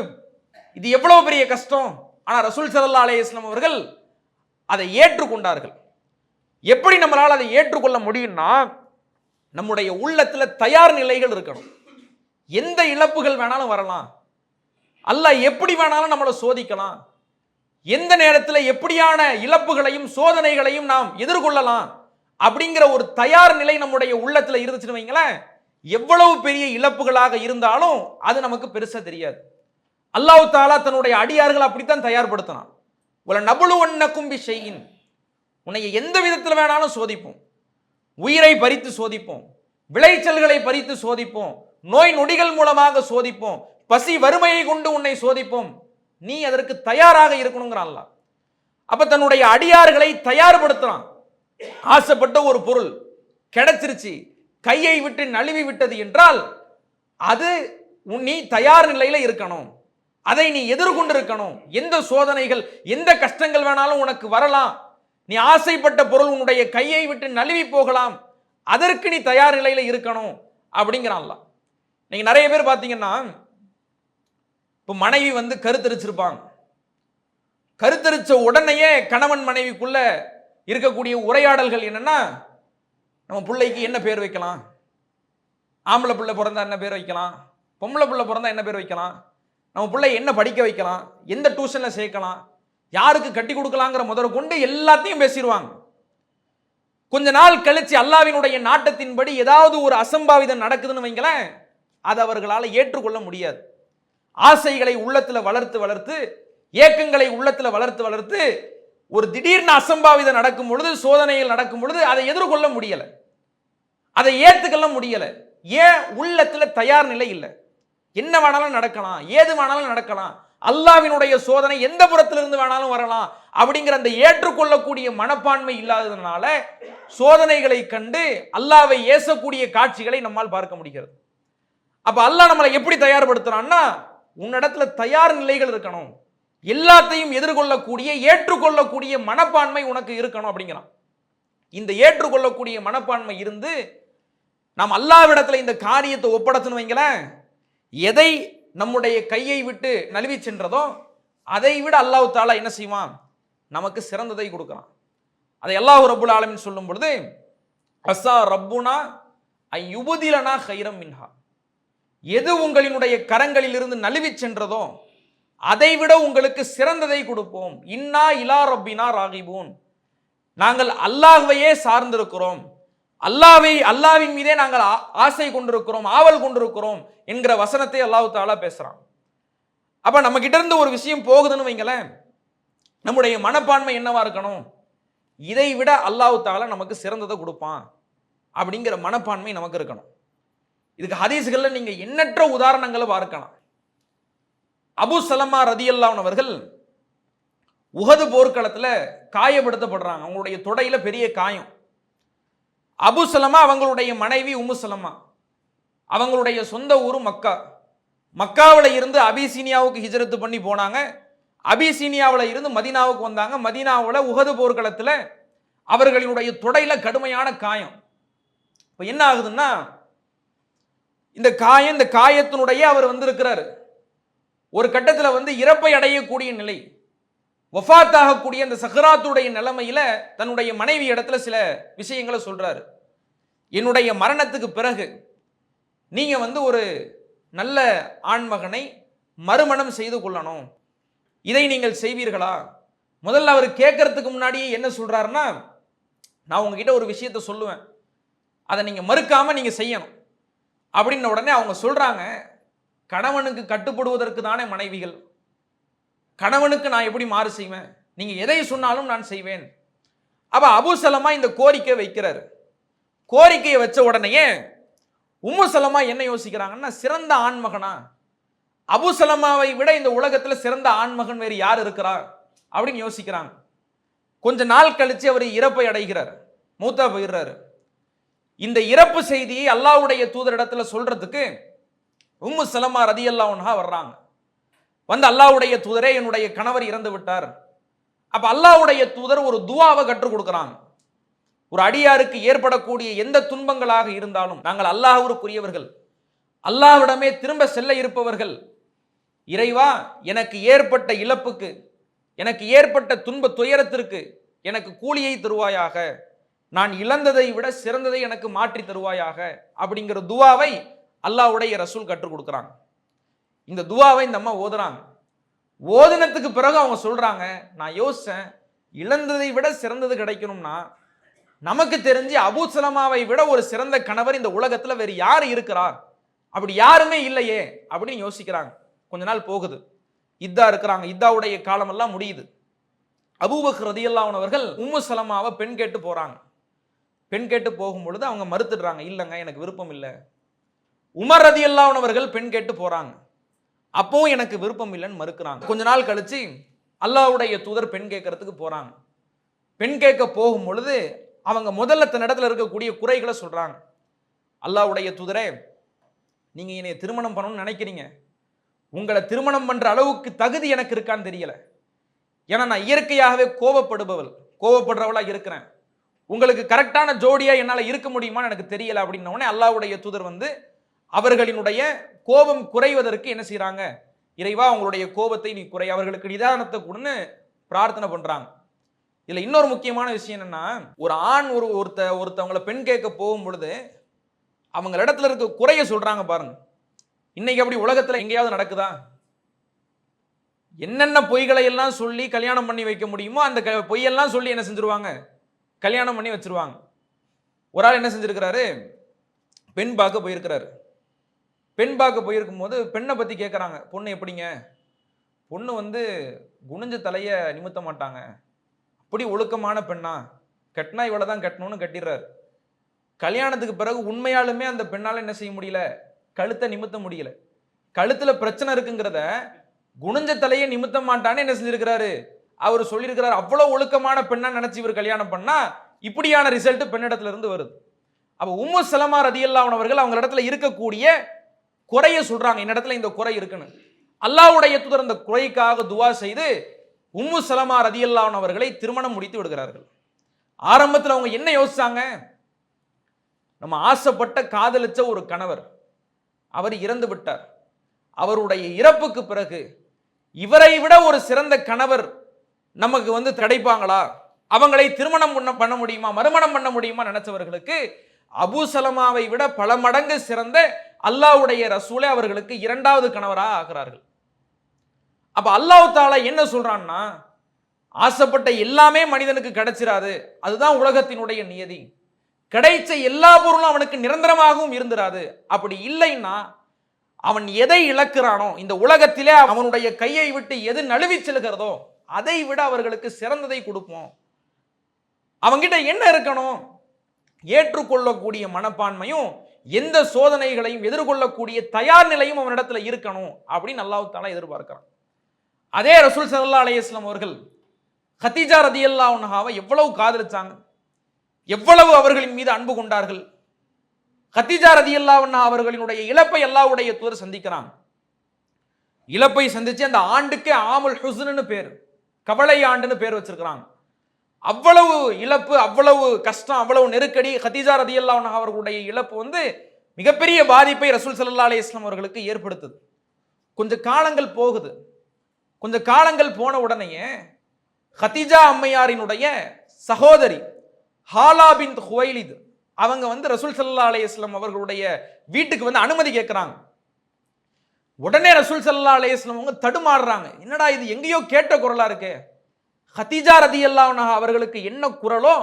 இது எவ்வளவு பெரிய கஷ்டம். ஆனா ரசூல் ஸல்லல்லாஹு அலைஹி வஸல்லம் அவர்கள் அதை ஏற்றுக்கொண்டார்கள். எப்படி நம்மளால் அதை ஏற்றுக்கொள்ள முடியும்னா, நம்முடைய உள்ளத்துல தயார் நிலைகள் இருக்கணும். எந்த இழப்புகள் வேணாலும் வரலாம், அல்லாஹ் எப்படி வேணாலும் நம்மளை சோதிக்கலாம், எந்த நேரத்தில் எப்படியான இழப்புகளையும் சோதனைகளையும் நாம் எதிர்கொள்ளலாம் அப்படிங்கிற ஒரு தயார் நிலை நம்முடைய உள்ளத்துல இருந்துச்சுன்னு வைங்களேன், எவ்வளவு பெரிய இழப்புகளாக இருந்தாலும் அது நமக்கு பெருசா தெரியாது. அல்லாஹ் தஆலா தன்னுடைய அடியார்கள் அப்படித்தான் தயார்படுத்தினான். வல நபுலுவன்னக்கும் பிஷைஇன், உன்னை எந்த விதத்தில் வேணாலும் சோதிப்போம், உயிரை பறித்து சோதிப்போம், விளைச்சல்களை பறித்து சோதிப்போம், நோய் நொடிகள் மூலமாக சோதிப்போம், பசி வறுமையை கொண்டு உன்னை சோதிப்போம், நீ அதற்கு தயாராக இருக்கணுங்கிறான் அல்லாஹ். அப்ப தன்னுடைய அடியார்களை தயார்படுத்துறான். ஆசைப்பட்ட ஒரு பொருள் கிடைச்சிருச்சு, கையை விட்டு நழுவி விட்டது என்றால் அது நீ தயார் நிலையில இருக்கணும், அதை நீ எதிர்கொண்டிருக்கணும். எந்த சோதனைகள் எந்த கஷ்டங்கள் வேணாலும் உனக்கு வரலாம், நீ ஆசைப்பட்ட பொருள் உன்னுடைய கையை விட்டு நழுவி போகலாம், அதற்கு நீ தயார் நிலையில இருக்கணும் அப்படிங்கிறான்ல. நீங்க நிறைய பேர் பார்த்தீங்கன்னா, இப்போ மனைவி கருத்தரிச்சிருப்பாங்க, கருத்தரிச்ச உடனேயே கணவன் மனைவிக்குள்ள இருக்கக்கூடிய உரையாடல்கள் என்னன்னா, நம்ம பிள்ளைக்கு என்ன பேர் வைக்கலாம், ஆம்பளை பிள்ளை பிறந்தா என்ன பேர் வைக்கலாம், பொம்பளை பிள்ளை பிறந்தா என்ன பேர் வைக்கலாம், நம்ம பிள்ளை என்ன படிக்க வைக்கலாம், எந்த டியூஷன்ல சேர்க்கலாம், யாருக்கு கட்டி கொடுக்கலாங்கிற முதல் கொண்டு எல்லாத்தையும் பேசிடுவாங்க. கொஞ்ச நாள் கழிச்சு அல்லாஹ்வினுடைய நாட்டத்தின்படி ஏதாவது ஒரு அசம்பாவிதம் நடக்குதுன்னு வைங்களேன், அது அவர்களால் ஏற்றுக்கொள்ள முடியாது. ஆசைகளை உள்ளத்துல வளர்த்து வளர்த்து, ஏக்கங்களை உள்ளத்துல வளர்த்து வளர்த்து, ஒரு திடீர்னு அசம்பாவிதம் நடக்கும் பொழுது, சோதனைகள் நடக்கும் பொழுது அதை எதிர்கொள்ள முடியல, அதை ஏத்துக்கொள்ள முடியல. ஏன்? உள்ளத்துல தயார் நிலை இல்லை. என்ன வேணாலும் நடக்கலாம், ஏது வேணாலும் நடக்கலாம், அல்லாஹ்வினுடைய சோதனை எந்த புறத்திலிருந்து வேணாலும் வரலாம் அப்படிங்கிற அந்த ஏற்றுக்கொள்ளக்கூடிய மனப்பான்மை இல்லாததுனால சோதனைகளை கண்டு அல்லாஹ்வை ஏசக்கூடிய காட்சிகளை நம்மால் பார்க்க முடிகிறது. அப்ப அல்லாஹ் நம்மளை எப்படி தயார்படுத்துறான்னா, உன்னிடத்துல தயார் நிலைகள் இருக்கணும், எல்லாத்தையும் எதிர்கொள்ளக்கூடிய ஏற்றுக்கொள்ளக்கூடிய மனப்பான்மை உனக்கு இருக்கணும் அப்படிங்கிறான். இந்த ஏற்றுக்கொள்ளக்கூடிய மனப்பான்மை இருந்து நாம் அல்லாஹ்விடத்துல இந்த காரியத்தை ஒப்படைச்சுன்னு வைங்களேன், எதை நம்முடைய கையை விட்டு நழுவி சென்றதோ அதை விட அல்லாஹ் தஆலா என்ன செய்வான்? நமக்கு சிறந்ததை கொடுக்கிறான். அதை அல்லாஹ் ரப்புல் ஆலமீன் சொல்லும் பொழுது, அஸா ரப்புனா அய்யுபதிலனா கைரம் மின்ஹா, எது உங்களினுடைய கரங்களில் இருந்து நழுவி சென்றதோ அதை விட உங்களுக்கு சிறந்ததை கொடுப்போம். இன்னா இலா ரப்பினா ராகிபூன், நாங்கள் அல்லாஹ்வையே சார்ந்திருக்கிறோம், அல்லாஹ்வின் மீதே நாங்கள் ஆசை கொண்டிருக்கிறோம், ஆவல் கொண்டிருக்கிறோம் என்கிற வசனத்தை அல்லாஹ் தஆலா பேசுறான். அப்ப நம்ம கிட்ட இருந்து ஒரு விஷயம் போகுதுன்னு வைங்களேன், நம்முடைய மனப்பான்மை என்னவா இருக்கணும்? இதை விட அல்லாஹ் தஆலா நமக்கு சிறந்ததை கொடுப்பான் அப்படிங்கிற மனப்பான்மை நமக்கு இருக்கணும். இதுக்கு ஹதீஸ்கள்ல நீங்க எண்ணற்ற உதாரணங்களை பார்க்கலாம். அபு சலமா ரதியல்லாஹு அவர்கள் உஹது போர்க்களத்துல காயப்படுத்தப்படுறாங்க, அவங்களுடைய தொடையில பெரிய காயம். அபு சலமா அவங்களுடைய மனைவி உம்மு சலமா, அவங்களுடைய சொந்த ஊர் மக்கா. மக்காவில் இருந்து அபிசீனியாவுக்கு ஹிஜ்ரத் பண்ணி போனாங்க. அபிசீனியாவில் இருந்து மதீனாவுக்கு வந்தாங்க. மதீனாவில் உஹது போர்க்களத்தில் அவர்களினுடைய தொடையில கடுமையான காயம். இப்போ என்ன ஆகுதுன்னா, இந்த காயத்தினுடைய அவர் இருக்கிறாரு, ஒரு கட்டத்தில் இறப்பை அடையக்கூடிய நிலை, வஃபாத்தாகக்கூடிய அந்த சஹராத்துடைய நிலைமையில தன்னுடைய மனைவி இடத்துல சில விஷயங்களை சொல்றாரு. என்னுடைய மரணத்துக்கு பிறகு நீங்க ஒரு நல்ல ஆண்மகனை மறுமணம் செய்து கொள்ளணும், இதை நீங்கள் செய்வீர்களா? முதல்ல அவர் கேட்கறதுக்கு முன்னாடியே என்ன சொல்றாருன்னா, நான் உங்ககிட்ட ஒரு விஷயத்தை சொல்லுவேன், அதை நீங்க மறுக்காம நீங்க செய்யணும் அப்படின்ன உடனே அவங்க சொல்றாங்க, கணவனுக்கு கட்டுப்படுவதற்கு தானே மனைவிகள், கணவனுக்கு நான் எப்படி மாறு செய்வேன், நீங்க எதை சொன்னாலும் நான் செய்வேன். அப்ப அபு சலமா இந்த கோரிக்கை வைக்கிறாரு. கோரிக்கையை வச்ச உடனே உம்மு சலமா என்ன யோசிக்கிறாங்கன்னா, சிறந்த ஆண்மகனா, அபு சலமாவை விட இந்த உலகத்துல சிறந்த ஆண்மகன் வேறு யார் இருக்கிறா அப்படின்னு யோசிக்கிறாங்க. கொஞ்ச நாள் கழிச்சு அவர் இறப்பை அடைகிறார், மூத்தா போயிடுறாரு. இந்த இறப்பு செய்தியை அல்லாஹ்வுடைய தூதரிடத்துல சொல்றதுக்கு உம்மு சலமா ரதியல்லாஹு அன்ஹா வர்றாங்க. அல்லாஹ்வுடைய தூதரே, என்னுடைய கணவர் இறந்து விட்டார். அப்ப அல்லாஹ்வுடைய தூதர் ஒரு துஆவை கற்றுக் கொடுக்குறாங்க. ஒரு அடியாருக்கு ஏற்படக்கூடிய எந்த துன்பங்களாக இருந்தாலும் நாங்கள் அல்லாஹ்வுக்குரியவர்கள், அல்லாஹ்விடமே திரும்ப செல்ல இருப்பவர்கள், இறைவா எனக்கு ஏற்பட்ட இழப்புக்கு, எனக்கு ஏற்பட்ட துன்ப துயரத்திற்கு எனக்கு கூலியை தருவாயாக, நான் இழந்ததை விட சிறந்ததை எனக்கு மாற்றி தருவாயாக அப்படிங்கிற துஆவை அல்லாஹ்வுடைய ரசூல் கற்றுக் கொடுக்குறாங்க. இந்த துஆவை இந்த அம்மா ஓதுறாங்க. ஓதுனத்துக்கு பிறகு அவங்க சொல்றாங்க, நான் யோசிச்சேன், இழந்ததை விட சிறந்தது கிடைக்கணும்னா நமக்கு தெரிஞ்சு அபூ சலமாவை விட ஒரு சிறந்த கணவர் இந்த உலகத்துல வேறு யார் இருக்கிறார்? அப்படி யாருமே இல்லையே அப்படின்னு யோசிக்கிறாங்க. கொஞ்ச நாள் போகுது, இத்தா இருக்கிறாங்க, இத்தாவுடைய காலம் எல்லாம் முடியுது. அபூபக்கர் ரலியல்லாஹு அன்ஹு அவர்கள் உம்மு சலமாவை பெண் கேட்டு போறாங்க. பெண் கேட்டு போகும் பொழுது அவங்க மறுத்துடுறாங்க, இல்லைங்க எனக்கு விருப்பம் இல்லை. உமர் ரலியல்லாஹு அன்ஹு அவர்கள் பெண் கேட்டு போறாங்க, அப்பவும் எனக்கு விருப்பம் இல்லைன்னு மறுக்கிறாங்க. கொஞ்ச நாள் கழிச்சு அல்லாஹ்வுடைய தூதர் பெண் கேட்கறதுக்கு போறாங்க. பெண் கேட்க போகும் பொழுது அவங்க முதல்ல தன்னிடத்துல இருக்கக்கூடிய குறைகளை சொல்றாங்க. அல்லாஹ்வுடைய தூதரே, நீங்க என்னை திருமணம் பண்ணணும்னு நினைக்கிறீங்க, உங்களை திருமணம் பண்ற அளவுக்கு தகுதி எனக்கு இருக்கான்னு தெரியல. ஏன்னா நான் இயற்கையாகவே கோபப்படுறவளா இருக்கிறேன். உங்களுக்கு கரெக்டான ஜோடியா என்னால இருக்க முடியுமான்னு எனக்கு தெரியல அப்படின்ன உடனே அல்லாஹ்வுடைய தூதர் அவர்களினுடைய கோபம் குறைவதற்கு என்ன செய்யறாங்க, இறைவா அவங்களுடைய கோபத்தை நீ குறை, அவர்களுக்கு நிதானத்தை கொடுன்னு பிரார்த்தனை பண்றாங்க. இதுல இன்னொரு முக்கியமான விஷயம் என்னன்னா, ஒரு ஆண் ஒருத்தவங்களை பெண் கேட்க போகும் பொழுது அவங்க இடத்துல இருக்க குறைய சொல்றாங்க பாருங்க. இன்னைக்கு அப்படி உலகத்துல எங்கேயாவது நடக்குதா? என்னென்ன பொய்களை எல்லாம் சொல்லி கல்யாணம் பண்ணி வைக்க முடியுமோ அந்த பொய்யெல்லாம் சொல்லி என்ன செஞ்சிருவாங்க, கல்யாணம் பண்ணி வச்சிருவாங்க. ஒரு ஆள் என்ன செஞ்சிருக்கிறாரு, பெண் பார்க்க போயிருக்கிறாரு. பெண் பார்க்க போயிருக்கும் போது பெண்ணை பத்தி கேட்கறாங்க. பொண்ணு எப்படிங்க? பொண்ணு வந்து குனிஞ்ச தலைய நிமித்த மாட்டாங்க, அப்படி ஒழுக்கமான பெண்ணா, கட்டினா இவ்வளவுதான் கட்டணும்னு கட்டிடுறாரு. கல்யாணத்துக்கு பிறகு உண்மையாலுமே அந்த பெண்ணால என்ன செய்ய முடியல, கழுத்தை நிமித்த முடியல. கழுத்துல பிரச்சனை இருக்குங்கிறத குனிஞ்ச தலையை நிமித்த மாட்டான்னு என்ன செஞ்சிருக்கிறாரு, அவர் சொல்லியிருக்கிறார். அவ்வளவு ஒழுக்கமான பெண்ணா நினைச்சு இவர் கல்யாணம் பண்ணா இப்படியான ரிசல்ட் பெண்ணிடத்துல இருந்து வருது. அப்ப உம்மு சலமா ரதியல்லாஹு அவர்கள் அவங்க இடத்துல இருக்கக்கூடிய குறைய சொல்றாங்க, இந்த இடத்துல இந்த குறை இருக்குன்னு. அல்லாஹ்வுடைய தூதர் அந்த குறைக்காக துவா செய்து உம்மு சலமா ரதியல்லாஹு அவர்களை திருமணம் முடித்து விடுகிறார்கள். ஆரம்பத்தில் அவங்க என்ன யோசிச்சாங்க, நம்ம ஆசைப்பட்ட காதலிச்ச ஒரு கணவர் அவர் இறந்து விட்டார். அவருடைய இறப்புக்கு பிறகு இவரை விட ஒரு சிறந்த கணவர் நமக்கு வந்து கிடைப்பாங்களா, அவங்களை திருமணம் பண்ண முடியுமா, மறுமணம் பண்ண முடியுமா நினைச்சவர்களுக்கு அபூ சலமாவை விட பல மடங்கு சிறந்த அல்லாஹ்வுடைய ரசூலே அவர்களுக்கு இரண்டாவது கணவராக ஆகிறார்கள். அப்ப அல்லாஹ் தஆலா என்ன சொல்றான்னா, ஆசைப்பட்ட எல்லாமே மனிதனுக்கு கிடைச்சிராது, அதுதான் உலகத்தினுடைய நியதி. கிடைச்ச எல்லா பொருளும் அவனுக்கு நிரந்தரமாகவும் இருந்திராது. அப்படி இல்லைன்னா அவன் எதை இழக்கிறானோ, இந்த உலகத்திலே அவனுடைய கையை விட்டு எது நழுவி செல்கிறதோ அதை விட அவர்களுக்கு சிறந்ததை கொடுப்போம். அவங்கிட்ட என்ன இருக்கணும், ஏற்றுக்கொள்ளக்கூடிய மனப்பான்மையும் எந்த சோதனைகளையும் எதிர்கொள்ளக்கூடிய தயார் நிலையும் அவனிடத்துல இருக்கணும் அப்படின்னு அல்லாஹ் தஆலா எதிர்பார்க்கிறான். அதே ரசூல் ஸல்லல்லாஹு அலைஹி வஸல்லம் அவர்கள் கதீஜா ரதியல்லாஹு அன்ஹாவை எவ்வளவு காதலிச்சாங்க, எவ்வளவு அவர்களின் மீது அன்பு கொண்டார்கள். கதீஜா ரதியல்லாஹு அன்ஹா அவர்களினுடைய இழப்பை அல்லாஹ்வுடைய தூதர் சந்திக்கிறாங்க. இழப்பை சந்திச்சு அந்த ஆண்டுக்கே ஆமுல் ஹுஸ்னுன்னு பேர், கவலை ஆண்டுன்னு பேர் வச்சிருக்கிறாங்க. அவ்வளவு இழப்பு, அவ்வளவு கஷ்டம், அவ்வளவு நெருக்கடி. கதீஜா ரதியல்லாஹு அன்ஹா அவர்களுடைய இழப்பு வந்து மிகப்பெரிய பாதிப்பை ரசூல் ஸல்லல்லாஹு அலைஹி வஸல்லம் அவர்களுக்கு ஏற்படுத்துது. கொஞ்ச காலங்கள் போகுது. கொஞ்ச காலங்கள் போன உடனேயே கதீஜா அம்மையாரினுடைய சகோதரி ஹாலா பின்த் ஹுவைலித் அவங்க வந்து ரசூல் ஸல்லல்லாஹு அலைஹி வஸல்லம் அவர்களுடைய வீட்டுக்கு வந்து அனுமதி கேட்கிறாங்க. உடனே ரசூல் ஸல்லல்லாஹு அலைஹி வஸல்லம் அவங்க தடுமாறுறாங்க. என்னடா இது எங்கேயோ கேட்ட குரலா இருக்கு. கதீஜா ரதியல்லாஹு அன்ஹா அவர்களுக்கு என்ன குரலோ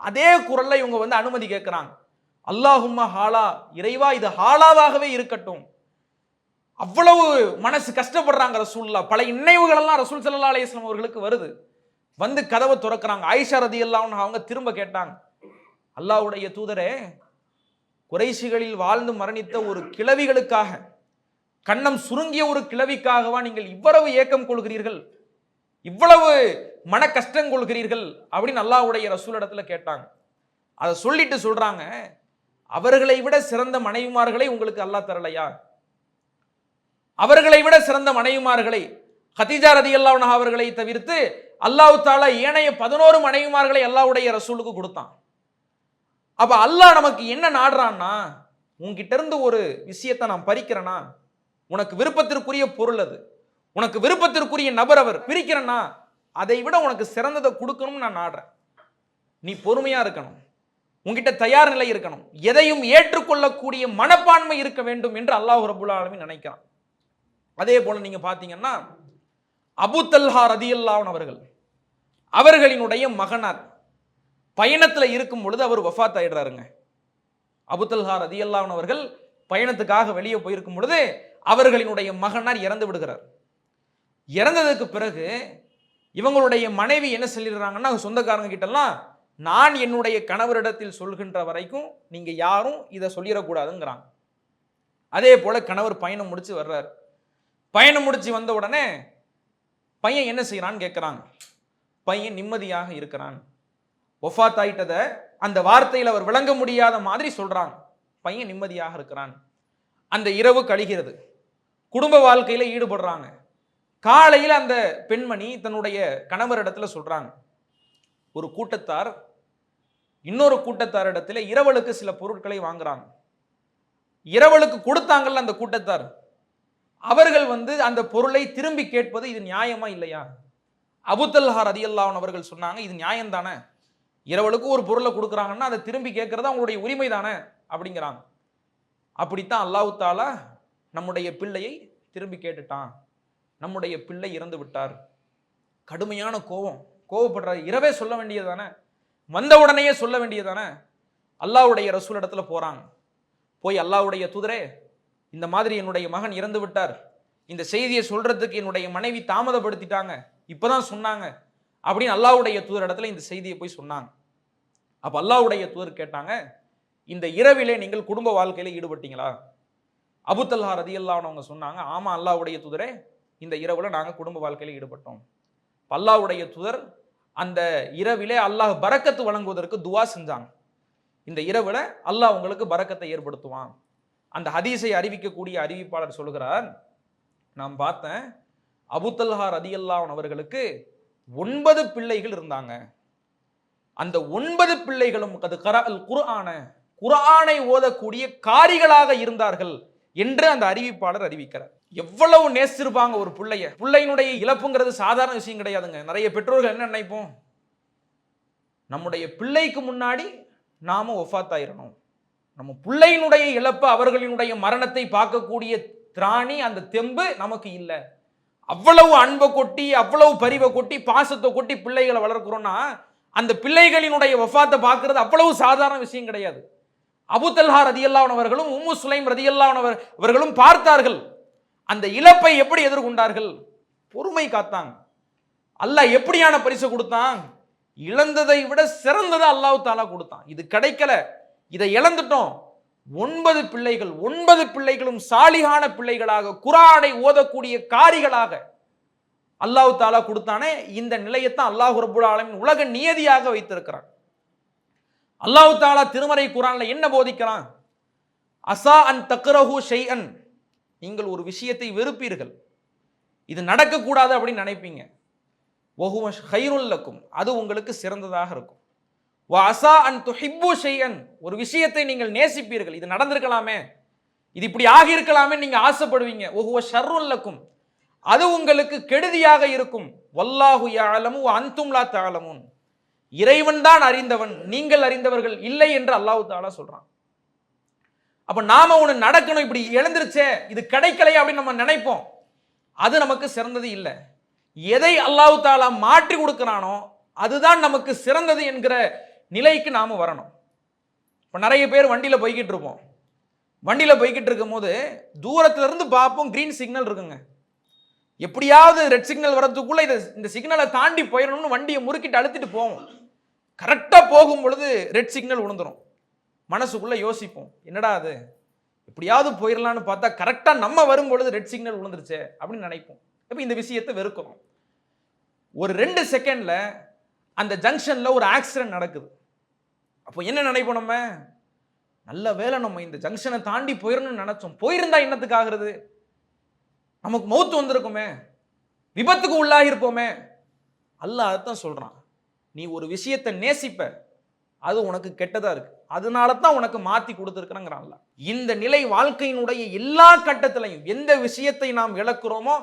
அதே குரல்ல இவங்க வந்து அனுமதி கேட்கிறாங்க. அல்லாஹும்ம ஹாலா, இறைவா இது ஹாலாவாகவே இருக்கட்டும். அவ்வளவு மனசு கஷ்டப்படுறாங்க ரசூலுல்லாஹ். பல நினைவுகள் எல்லாம் ரசூல் ஸல்லல்லாஹு அலைஹி வஸல்லம் அவர்களுக்கு வருது. வந்து கதவை திறக்கிறாங்க. ஆயிஷா ரதியல்லாஹு அன்ஹா அவங்க திரும்ப கேட்டாங்க, அல்லாஹ்வுடைய தூதரே, குறைஷிகளில் வாழ்ந்து மரணித்த ஒரு கிழவிகளுக்காக, கண்ணம் சுருங்கிய ஒரு கிழவிக்காகவா நீங்கள் இவ்வளவு ஏக்கம் கொள்கிறீர்கள், இவ்வளவு மன கஷ்டம் கொள்கிறீர்கள் அப்படின்னு அல்லாஹ்வுடைய ரசூல் இடத்துல கேட்டாங்க. அதை சொல்லிட்டு சொல்றாங்க, அவர்களை விட சிறந்த மனைவிமார்களை உங்களுக்கு அல்லாஹ் தரலையா? அவர்களை விட சிறந்த மனைவிமார்களை கதீஜா ரதியல்லாஹு அன்ஹா அவர்களை தவிர்த்து அல்லாஹ் தஆலா ஏனைய 11 மனைவிமார்களை அல்லாஹ்வுடைய ரசூலுக்கு கொடுத்தான். அப்ப அல்லாஹ் நமக்கு என்ன நாடுறான்னா, உன்கிட்ட இருந்து ஒரு விஷயத்தை நான் பறிக்கிறேனா, உனக்கு விருப்பத்திற்குரிய பொருள் அது, உனக்கு விருப்பத்திற்குரிய நபர் அவர் பிரிக்கிறேன்னா அதை விட உனக்கு சிறந்ததை கொடுக்கணும்னு நான் நாடுறேன். நீ பொறுமையா இருக்கணும், உன்கிட்ட தயார் நிலை இருக்கணும், எதையும் ஏற்றுக்கொள்ளக்கூடிய மனப்பான்மை இருக்க வேண்டும் என்று அல்லாஹ் ரப்புல் ஆலமீன் நினைக்கிறான். அதே போல நீங்க பாத்தீங்கன்னா அபூ தல்ஹா ரதியல்லாஹு அவர்கள், அவர்களினுடைய மகனார் பயணத்துல இருக்கும் பொழுது அவர் வஃபாத் ஆயிடுறாருங்க. அபூ தல்ஹா ரதியல்லாஹு அவர்கள் பயணத்துக்காக வெளியே போயிருக்கும் பொழுது அவர்களினுடைய மகனார் இறந்து விடுகிறார். இறந்ததுக்கு பிறகு இவங்களுடைய மனைவி என்ன சொல்லிடுறாங்கன்னா, சொந்தக்காரங்க கிட்டலாம், நான் என்னுடைய கணவரிடத்தில் சொல்கின்ற வரைக்கும் நீங்க யாரும் இதை சொல்லிடக்கூடாதுங்கிறாங்க. அதே போல கணவர் பயணம் முடிச்சு வர்றார். பயணம் முடிச்சு வந்த உடனே பையன் என்ன செய்யறான்னு கேட்கிறாங்க. பையன் நிம்மதியாக இருக்கிறான். வஃபாத் ஆயிட்டத அந்த வார்த்தையில் அவர் விளங்க முடியாத மாதிரி சொல்றாங்க. பையன் நிம்மதியாக இருக்கிறான். அந்த இரவு கழிகிறது. குடும்ப வாழ்க்கையில ஈடுபடுறாங்க. காலையில் அந்த பெண்மணி தன்னுடைய கணவரிடத்துல சொல்றாங்க, ஒரு கூட்டத்தார் இன்னொரு கூட்டத்தாரிடத்துல இரவலுக்கு சில பொருட்களை வாங்குறாங்க. இரவலுக்கு கொடுத்தாங்கல்ல அந்த கூட்டத்தார், அவர்கள் வந்து அந்த பொருளை திரும்பி கேட்பது இது நியாயமா இல்லையா? அபூ தல்ஹா ரதியல்லாஹு அவர்கள் சொன்னாங்க, இது நியாயம் தானே, இரவலுக்கு ஒரு பொருளை கொடுக்குறாங்கன்னா அதை திரும்பி கேட்கறது அவங்களுடைய உரிமை தானே அப்படிங்கிறாங்க. அப்படித்தான் அல்லாஹ் தஆலா நம்முடைய பிள்ளையை திரும்பி கேட்டுட்டான், நம்முடைய பிள்ளை இறந்து விட்டார். கடுமையான கோபப்படுறாரு. இரவே சொல்ல வேண்டியதானே, வந்த உடனேயே சொல்ல வேண்டியதானே. அல்லாஹ்வுடைய ரசூல் இடத்துல போறாங்க. போய் அல்லாஹ்வுடைய தூதரே, இந்த மாதிரி என்னுடைய மகன் இறந்து விட்டார், இந்த செய்தியை சொல்றதுக்கு என்னுடைய மனைவி தாமதப்படுத்திட்டாங்க, இப்பதான் சொன்னாங்க அப்படின்னு அல்லாஹ்வுடைய தூதர் இடத்துல இந்த செய்தியை போய் சொன்னாங்க. அப்ப அல்லாஹ்வுடைய தூதர் கேட்டாங்க, இந்த இரவிலே நீங்கள் குடும்ப வாழ்க்கையில ஈடுபட்டீங்களா? அபூ தல்ஹா ரலியல்லாஹு அன்ஹு அவங்க சொன்னாங்க, ஆமா அல்லாஹ்வுடைய தூதரே, இந்த இரவுல நாங்க குடும்ப வாழ்க்கையில ஈடுபட்டோம். அல்லாஹ்வுடைய தூதர் அந்த இரவிலே அல்லாஹ் பரக்கத்து வழங்குவதற்கு துஆ செஞ்சாங்க. இந்த இரவுல அல்லாஹ் உங்களுக்கு பரக்கத்தை ஏற்படுத்துவான். அந்த ஹதீஸை அறிவிக்கக்கூடிய அறிவிப்பாளர் சொல்கிறார், நான் பார்த்தேன் அபூ தல்ஹா ரலியல்லாஹு அன்ஹு அவர்களுக்கு 9 பிள்ளைகள் இருந்தாங்க. அந்த 9 பிள்ளைகளும் அது கரஅல் குர்ஆன, குர்ஆனை ஓதக்கூடிய காரிகளாக இருந்தார்கள் என்று அந்த அறிவிப்பாளர் அறிவிக்கிறார். எவ்வளவு நேசிச்சிருப்பாங்க ஒரு பிள்ளைய. பிள்ளையினுடைய இழப்புங்கிறது சாதாரண விஷயம் கிடையாதுங்க. நிறைய பெற்றோர்கள் என்ன நினைப்போம், நம்முடைய பிள்ளைக்கு முன்னாடி நாம ஒஃபாத் ஆயிரணும், நம்ம பிள்ளையினுடைய இழப்பு, அவர்களினுடைய மரணத்தை பார்க்கக்கூடிய திராணி, அந்த தெம்பு நமக்கு இல்லை. அவ்வளவு அன்பை கொட்டி, அவ்வளவு பரிவை கொட்டி, பாசத்தை கொட்டி பிள்ளைகளை வளர்க்கிறோம்னா, அந்த பிள்ளைகளினுடைய வஃபாத்தை பார்க்கிறது அவ்வளவு சாதாரண விஷயம் கிடையாது. அபூ தல்ஹா ரலியல்லாஹு அன்ஹு அவர்களும் உம்மு சுலைம் ரலியல்லாஹு அன்ஹு அவர்களும் பார்த்தார்கள். அந்த இழப்பை எப்படி எதிர்கொண்டார்கள்? பொறுமை காத்தாங்க. அல்லாஹ் எப்படியான பரிசு கொடுத்தான்? இழந்ததை விட சிறந்ததை அல்லாஹ் தஆலா கொடுத்தான். இது கிடைக்கல, இதை இழந்துட்டோம். 9 பிள்ளைகள், 9 பிள்ளைகளும் சாலிகான பிள்ளைகளாக, குர்ஆனை ஓதக்கூடிய காரிகளாக அல்லாஹ் தஆலா கொடுத்தானே, இந்த நிலையத்தான் அல்லாஹ் ரப்பல் ஆலமீன் உலக நியதியாக வைத்திருக்கிறான். அல்லாஹ் தஆலா திருமறை குர்ஆன்ல என்ன போதிக்கிறான்? அஸா அன் தக்ரஹு ஷைஅன், நீங்கள் ஒரு விஷயத்தை வெறுப்பீர்கள், இது நடக்கக்கூடாது அப்படின்னு நினைப்பீங்க. வஹுவ கைருல் லக்கும், அது உங்களுக்கு சிறந்ததாக இருக்கும். வ அஸா அன் துஹிப்பு ஷைஅன், ஒரு விஷயத்தை நீங்கள் நேசிப்பீர்கள், இது நடந்திருக்கலாமே, இது இப்படி ஆகியிருக்கலாமே நீங்க ஆசைப்படுவீங்க. வஹுவ ஷர்ருல் லக்கும், அது உங்களுக்கு கெடுதியாக இருக்கும். வல்லாஹு யஅலமு வ அன்தும் லா தஅலமூன், இறைவன் தான் அறிந்தவன், நீங்கள் அறிந்தவர்கள் இல்லை என்று அல்லாஹ் தஆலா சொல்றான். அப்ப நாம ஒண்ணு நடக்கணும், இப்படி இழந்துருச்சே, இது கிடைக்கலையே அப்படின்னு நம்ம நினைப்போம். அது நமக்கு சிறந்தது இல்லை. எதை அல்லாஹ் தஆலா மாற்றி கொடுக்கிறானோ அதுதான் நமக்கு சிறந்தது என்கிற நிலைக்கு நாம வரணும். இப்ப நிறைய பேர் வண்டியில போய்கிட்டு இருப்போம். வண்டியில போய்கிட்டு இருக்கும் போது தூரத்துல இருந்து பார்ப்போம், கிரீன் சிக்னல் இருக்குங்க. எப்படியாவது ரெட் சிக்னல் வரதுக்குள்ள இந்த சிக்னலை தாண்டி போயிடணும்னு வண்டியை முறுக்கிட்டு அழுத்திட்டு போவோம். கரெக்டா போகும் பொழுது ரெட் சிக்னல் விழுந்துரும். மனசுக்குள்ள யோசிப்போம், என்னடா அது, எப்படியாவது போயிடலான்னு பார்த்தா கரெக்டா நம்ம வரும் பொழுது ரெட் சிக்னல் விழுந்துருச்சே அப்படின்னு நினைப்போம். இப்ப இந்த விஷயத்தை வெறுக்கிறோம். ஒரு 2 செகண்ட்ல அந்த ஜங்ஷன்ல ஒரு ஆக்சிடென்ட் நடக்குது. அப்போ என்ன நினைப்போம், நம்ம நல்ல வேளை நம்ம இந்த ஜங்ஷனை தாண்டி போயிடணும்னு நினைச்சோம், போயிருந்தா என்னத்துக்கு ஆகிறது, நமக்கு மௌத்து வந்திருக்குமே, விபத்துக்கு உள்ளாகி இருப்போமே. அல்லாஹ் அதான் சொல்றான், நீ ஒரு விஷயத்தை நேசிப்ப, அது உனக்கு கெட்டதா இருக்கு, அதனால தான் உனக்கு மாத்தி கொடுத்துருக்கிறான். இந்த நிலை வாழ்க்கையினுடைய எல்லா கட்டத்திலையும், எந்த விஷயத்தை நாம் இழக்கிறோமோ,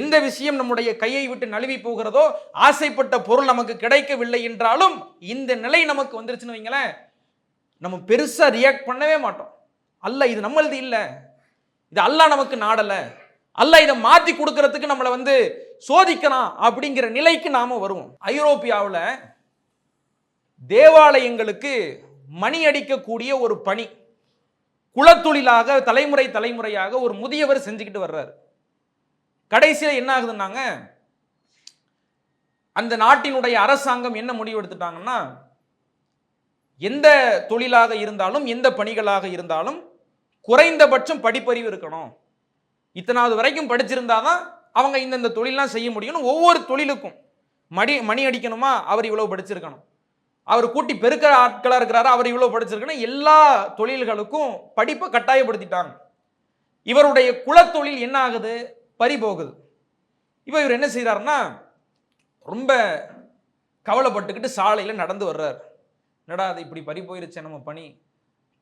எந்த விஷயம் நம்முடைய கையை விட்டு நழுவி போகிறதோ, ஆசைப்பட்ட பொருள் நமக்கு கிடைக்கவில்லை என்றாலும் இந்த நிலை நமக்கு வந்துருச்சுன்னு வைங்களேன், நம்ம பெருசா ரியாக்ட் பண்ணவே மாட்டோம். அல்லாஹ் இது நம்மளது இல்லை, இது அல்லாஹ் நமக்கு நாடல, அல்லாஹ் இதை மாத்தி கொடுக்கறதுக்கு நம்மளை சோதிக்கிறான் அப்படிங்கிற நிலைக்கு நாம வருவோம். ஐரோப்பியாவில் தேவாலயங்களுக்கு மணி அடிக்கக்கூடிய ஒரு பணி குலத்தொழிலாக தலைமுறையாக ஒரு முதியவர் செஞ்சுக்கிட்டு வர்றாரு. கடைசியில் என்ன ஆகுதுன்னாங்க, அந்த நாட்டினுடைய அரசாங்கம் என்ன முடிவு எடுத்துட்டாங்கன்னா, எந்த தொழிலாக இருந்தாலும், எந்த பணிகளாக இருந்தாலும் குறைந்தபட்சம் படிப்பறிவு இருக்கணும், இத்தனாவது வரைக்கும் படிச்சிருந்தாதான் அவங்க இந்த தொழிலாம் செய்ய முடியும். ஒவ்வொரு தொழிலுக்கும் மணி அடிக்கணுமா, அவர் இவ்வளவு படிச்சிருக்கணும், அவர் கூட்டி பெருக்கிற ஆட்களா இருக்கிறாரா, அவர் இவ்வளவு படிச்சிருக்கணும். எல்லா தொழில்களுக்கும் படிப்பை கட்டாயப்படுத்திட்டாங்க. இவருடைய குலத்தொழில் என்ன ஆகுது, பறி போகுது. இவர் என்ன செய்யறாருன்னா, ரொம்ப கவலைப்பட்டுக்கிட்டு சாலையில நடந்து வர்றார். என்னடா அது இப்படி பறி போயிருச்சு நம்ம பணி,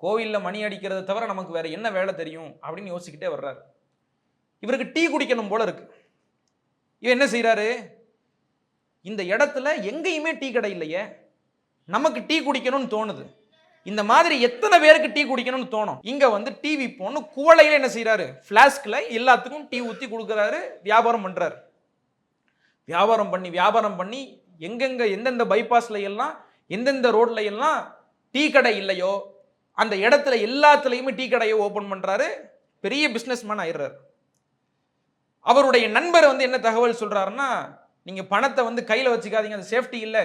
கோவில்ல மணி அடிக்கிறத தவிர நமக்கு வேற என்ன வேலை தெரியும் அப்படின்னு யோசிச்சுக்கிட்டே வர்றாரு. இவருக்கு டீ குடிக்கணும் போல இருக்கு. இவர் என்ன செய்யறாரு, இந்த இடத்துல எங்கேயுமே டீ கடை இல்லையே, நமக்கு டீ குடிக்கணும்னு தோணுது, இந்த மாதிரி எத்தனை பேருக்கு டீ குடிக்கணும்னு தோணும், இங்க டிவி போன்னு குவளையில என்ன செய்யறாரு, பிளாஸ்க்ல எல்லாத்துக்கும் டீ ஊத்தி கொடுக்கறாரு, வியாபாரம் பண்றாரு. வியாபாரம் பண்ணி எங்கெங்க எந்தெந்த பைபாஸ்ல எல்லாம், எந்தெந்த ரோட்ல எல்லாம் டீ கடை இல்லையோ, அந்த இடத்துல எல்லாத்துலேயுமே டீ கடையை ஓப்பன் பண்ணுறாரு, பெரிய பிஸ்னஸ்மேன் ஆயிடுறாரு. அவருடைய நண்பர் என்ன தகவல் சொல்கிறாருன்னா, நீங்கள் பணத்தை கையில் வச்சுக்காதீங்க, அது சேஃப்டி இல்லை,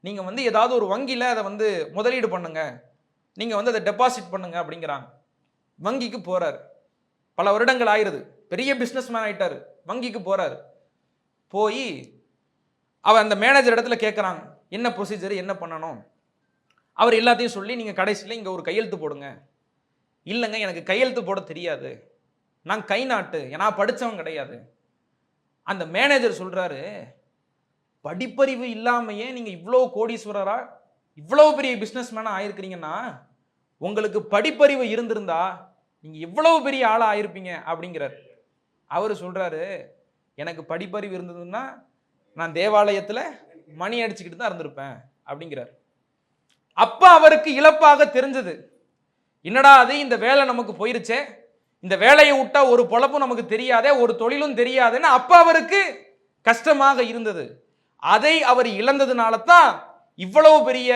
நீங்கள் ஏதாவது ஒரு வங்கியில் அதை முதலீடு பண்ணுங்க, நீங்கள் அதை டெபாசிட் பண்ணுங்க அப்படிங்கிறாங்க. வங்கிக்கு போகிறார், பல வருடங்கள் ஆயிடுது, பெரிய பிஸ்னஸ்மேன் ஆயிட்டார். வங்கிக்கு போகிறார், போய் அவர் அந்த மேனேஜர் இடத்துல கேட்குறாங்க, என்ன ப்ரொசீஜர், என்ன பண்ணணும். அவர் எல்லாத்தையும் சொல்லி, நீங்கள் கடைசியில் இங்கே ஒரு கையெழுத்து போடுங்க. இல்லைங்க, எனக்கு கையெழுத்து போட தெரியாது, நான் கை நாட்டு, நான் படித்தவன் கிடையாது. அந்த மேனேஜர் சொல்கிறாரு, படிப்பறிவு இல்லாமையே நீங்கள் இவ்வளோ கோடீஸ்வரரா, இவ்வளோ பெரிய பிஸ்னஸ்மேனாக ஆயிருக்கிறீங்கன்னா, உங்களுக்கு படிப்பறிவு இருந்திருந்தா நீங்கள் எவ்வளவு பெரிய ஆளாக ஆயிருப்பீங்க அப்படிங்கிறார். அவர் சொல்கிறாரு, எனக்கு படிப்பறிவு இருந்ததுன்னா நான் தேவாலயத்தில் மணி அடிச்சுக்கிட்டு தான் இருந்திருப்பேன் அப்படிங்கிறார். அப்போ அவருக்கு இழப்பாக தெரிஞ்சது, என்னடா அது, இந்த வேலை நமக்கு போயிருச்சே, இந்த வேலையை விட்டா ஒரு பொழப்பும் நமக்கு தெரியாதே, ஒரு தொழிலும் தெரியாதுன்னு அப்போ அவருக்கு கஷ்டமாக இருந்தது. அதை அவர் இழந்ததுனால தான் இவ்வளவு பெரிய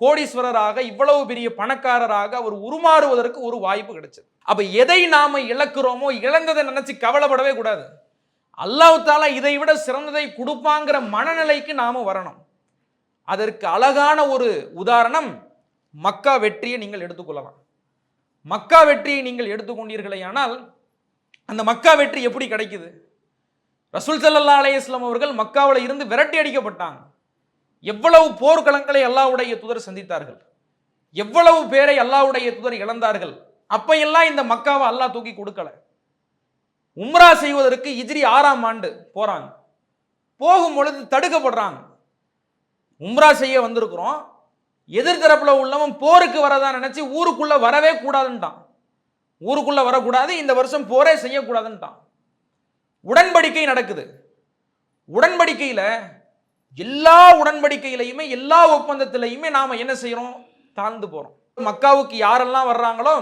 கோடீஸ்வரராக, இவ்வளவு பெரிய பணக்காரராக அவர் உருமாறுவதற்கு ஒரு வாய்ப்பு கிடைச்சது. அப்ப எதை நாம இழக்கிறோமோ, இழந்ததை நினைச்சு கவலைப்படவே கூடாது. அல்லாஹ் தஆலா இதை விட சிறந்ததை கொடுப்பாங்கிற மனநிலைக்கு நாம வரணும். அதற்கு அழகான ஒரு உதாரணம் மக்கா வெற்றியை நீங்கள் எடுத்துக்கொள்ளலாம். மக்கா வெற்றியை நீங்கள் எடுத்துக்கொண்டீர்களே ஆனால், அந்த மக்கா வெற்றி எப்படி கிடைக்குது? ரசூல் ஸல்லல்லாஹு அலைஹி வஸல்லம் அவர்கள் மக்காவில் இருந்து விரட்டி அடிக்கப்பட்டாங்க. எவ்வளவு போர்க்களங்களை அல்லாஹ்வுடைய தூதர் சந்தித்தார்கள், எவ்வளவு பேரை அல்லாஹ்வுடைய தூதர் இழந்தார்கள். அப்ப எல்லாம் இந்த மக்காவை அல்லாஹ் தூக்கி கொடுக்கல. உம்ரா செய்வதற்கு ஹிஜ்ரி 6ஆம் ஆண்டு போறாங்க, போகும்பொழுது தடுக்கப்படுறாங்க. உம்ரா செய்ய வந்திருக்கிறோம், எதிர்த்தரப்புல உள்ளவன் போருக்கு வரதா நினைச்சு ஊருக்குள்ள வரவே கூடாதுன்ட்டான். ஊருக்குள்ள வரக்கூடாது, இந்த வருஷம் போரே செய்யக்கூடாதுன்ட்டான். உடன்படிக்கை நடக்குது. உடன்படிக்கையில எல்லா உடன்படிக்கையிலையுமே, எல்லா ஒப்பந்தத்திலையுமே நாம என்ன செய்யறோம்? தாழ்ந்து போறோம். மக்காவுக்கு யாரெல்லாம் வர்றாங்களோ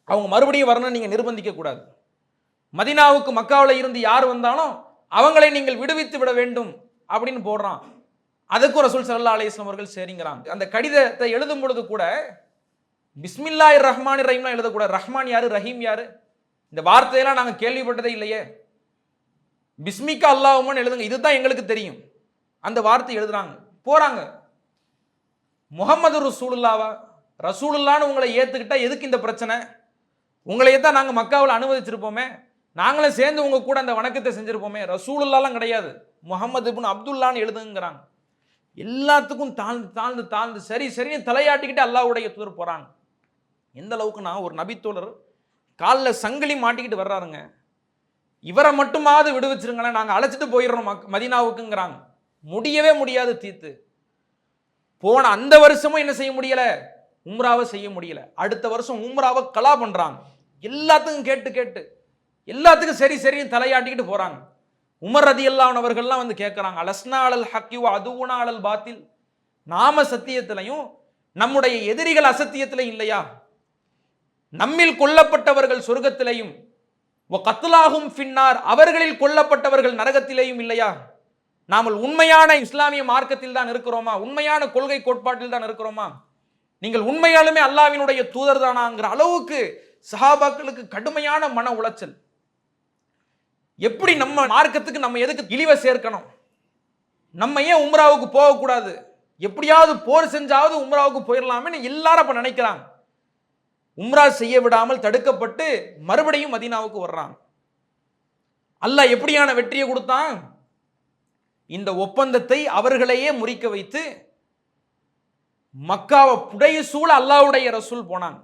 அவங்க மறுபடியும் வரணும்னு நீங்க நிர்பந்திக்க கூடாது. மதீனாவுக்கு மக்காவில் இருந்து யார் வந்தாலும் அவங்களை நீங்கள் விடுவித்து விட வேண்டும் அப்படின்னு போடுறான். அதுக்கும் ரசூல் ஸல்லல்லாஹு அலைஹி வஸல்லம் அவர்கள் சரிங்கிறாங்க. அந்த கடிதத்தை எழுதும் பொழுது கூட பிஸ்மில்லாஹிர் ரஹ்மானிர் ரஹீம்லாம் எழுதக்கூடாது. ரஹ்மான் யாரு, ரஹீம் யாரு, இந்த வார்த்தையெல்லாம் நாங்கள் கேள்விப்பட்டதே இல்லையே. பிஸ்மிகா அல்லாஹும்மன்னு எழுதுங்க, இதுதான் எங்களுக்கு தெரியும். அந்த வார்த்தை எழுதுறாங்க, போறாங்க. முஹம்மது ரசூலுல்லாவா, ரசூலுல்லான்னு உங்களை ஏத்துக்கிட்டா எதுக்கு இந்த பிரச்சனை? உங்களையே தான் நாங்கள் மக்காவில் அனுமதிச்சிருப்போமே, நாங்களும் சேர்ந்து உங்க கூட அந்த வணக்கத்தை செஞ்சிருப்போமே. ரசூலுல்லாலாம் கிடையாது, முஹம்மது இப்னு அப்துல்லான்னு எழுதுங்கிறாங்க. எல்லாத்துக்கும் தாழ்ந்து தாழ்ந்து தாழ்ந்து சரி சரின்னு தலையாட்டிக்கிட்டு அல்லாஹ்வுடைய தூதர் போறாங்க. எந்த அளவுக்குன்னா, ஒரு நபித்தோழர் காலில் சங்கிலி மாட்டிக்கிட்டு வர்றாருங்க. இவரை மட்டுமாவது விடுவிச்சிருங்களேன், நாங்கள் அழைச்சிட்டு போயிடுறோம் மதீனாவுக்குங்கிறாங்க. முடியவே முடியாது தீர்த்து. போன அந்த வருஷமும் என்ன செய்ய முடியல, உம்ராவை செய்ய முடியல. அடுத்த வருஷம் உம்ராவை கலா பண்றாங்க. எல்லாத்துக்கும் கேட்டு கேட்டு எல்லாத்துக்கும் சரி சரின்னு தலையாட்டிக்கிட்டு போறாங்க. உமர் ரதியல்லாஹு அவர்கள்லாம் கேட்கறாங்க, அலஸ்னா அலல் ஹக்கி வ அதுவுனா அலல் பாத்தில், நாம சத்தியத்திலையும் நம்முடைய எதிரிகள் அசத்தியத்திலையும் இல்லையா? நம்மில் கொல்லப்பட்டவர்கள் சொர்க்கத்திலையும் கத்லாகும் ஃபின்னார், அவர்களில் கொல்லப்பட்டவர்கள் நரகத்திலேயும் இல்லையா? நாமல் உண்மையான இஸ்லாமிய மார்க்கத்தில் தான் இருக்கிறோமா? உண்மையான கொள்கை கோட்பாட்டில் தான் இருக்கிறோமா? நீங்கள் உண்மையாலுமே அல்லாஹ்வினுடைய தூதர் தானாங்கிற அளவுக்கு சஹாபாக்களுக்கு கடுமையான மன உளைச்சல். எப்படி நம்ம மார்க்கத்துக்கு நம்ம எதுக்கு இழிவை சேர்க்கணும்? நம்ம ஏன் உம்ராவுக்கு போகக்கூடாது? எப்படியாவது போர் செஞ்சாவது உம்ராவுக்கு போயிடலாமே எல்லாரும் அப்ப நினைக்கிறாங்க. உம்ரா செய்ய விடாமல் தடுக்கப்பட்டு மறுபடியும் மதீனாவுக்கு வர்றாங்க. அல்லாஹ் எப்படியான வெற்றியை கொடுத்தான்? இந்த ஒப்பந்தத்தை அவர்களையே முறிக்க வைத்து மக்காவை புடைய சூழ அல்லாஹ்வுடைய ரசூல் போனாங்க.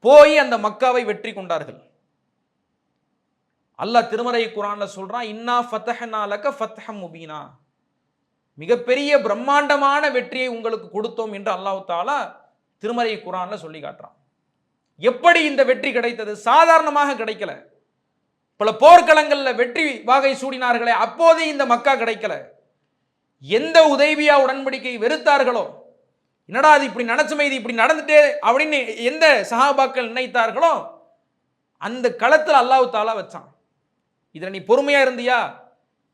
போய் அந்த மக்காவை வெற்றி கொண்டார்கள். அல்லாஹ் திருமறை குர்ஆன்ல சொல்றான், இன்னா ஃபதஹ்னா லக ஃபத்ஹம் முபீனா, மிகப்பெரிய பிரம்மாண்டமான வெற்றியை உங்களுக்கு கொடுத்தோம் என்று அல்லாஹ் தஆலா திருமறை குர்ஆன்ல சொல்லி காட்டுறான். எப்படி இந்த வெற்றி கிடைத்தது? சாதாரணமாக கிடைக்கல. பல போர்க்களங்கள்ல வெற்றி வாகை சூடினார்களே, அப்போதே இந்த மக்கா கிடைக்கல. எந்த உதைபியா உடன்படிக்கை வெறுத்தார்களோ, என்னடா அது இப்படி நினைச்சுமே, இது இப்படி நடந்துட்டே அப்படின்னு எந்த சஹாபாக்கள் நினைத்தார்களோ, அந்த களத்தில் அல்லாஹ் தஆலா வச்சான். இதுல நீ பொறுமையா இருந்தியா,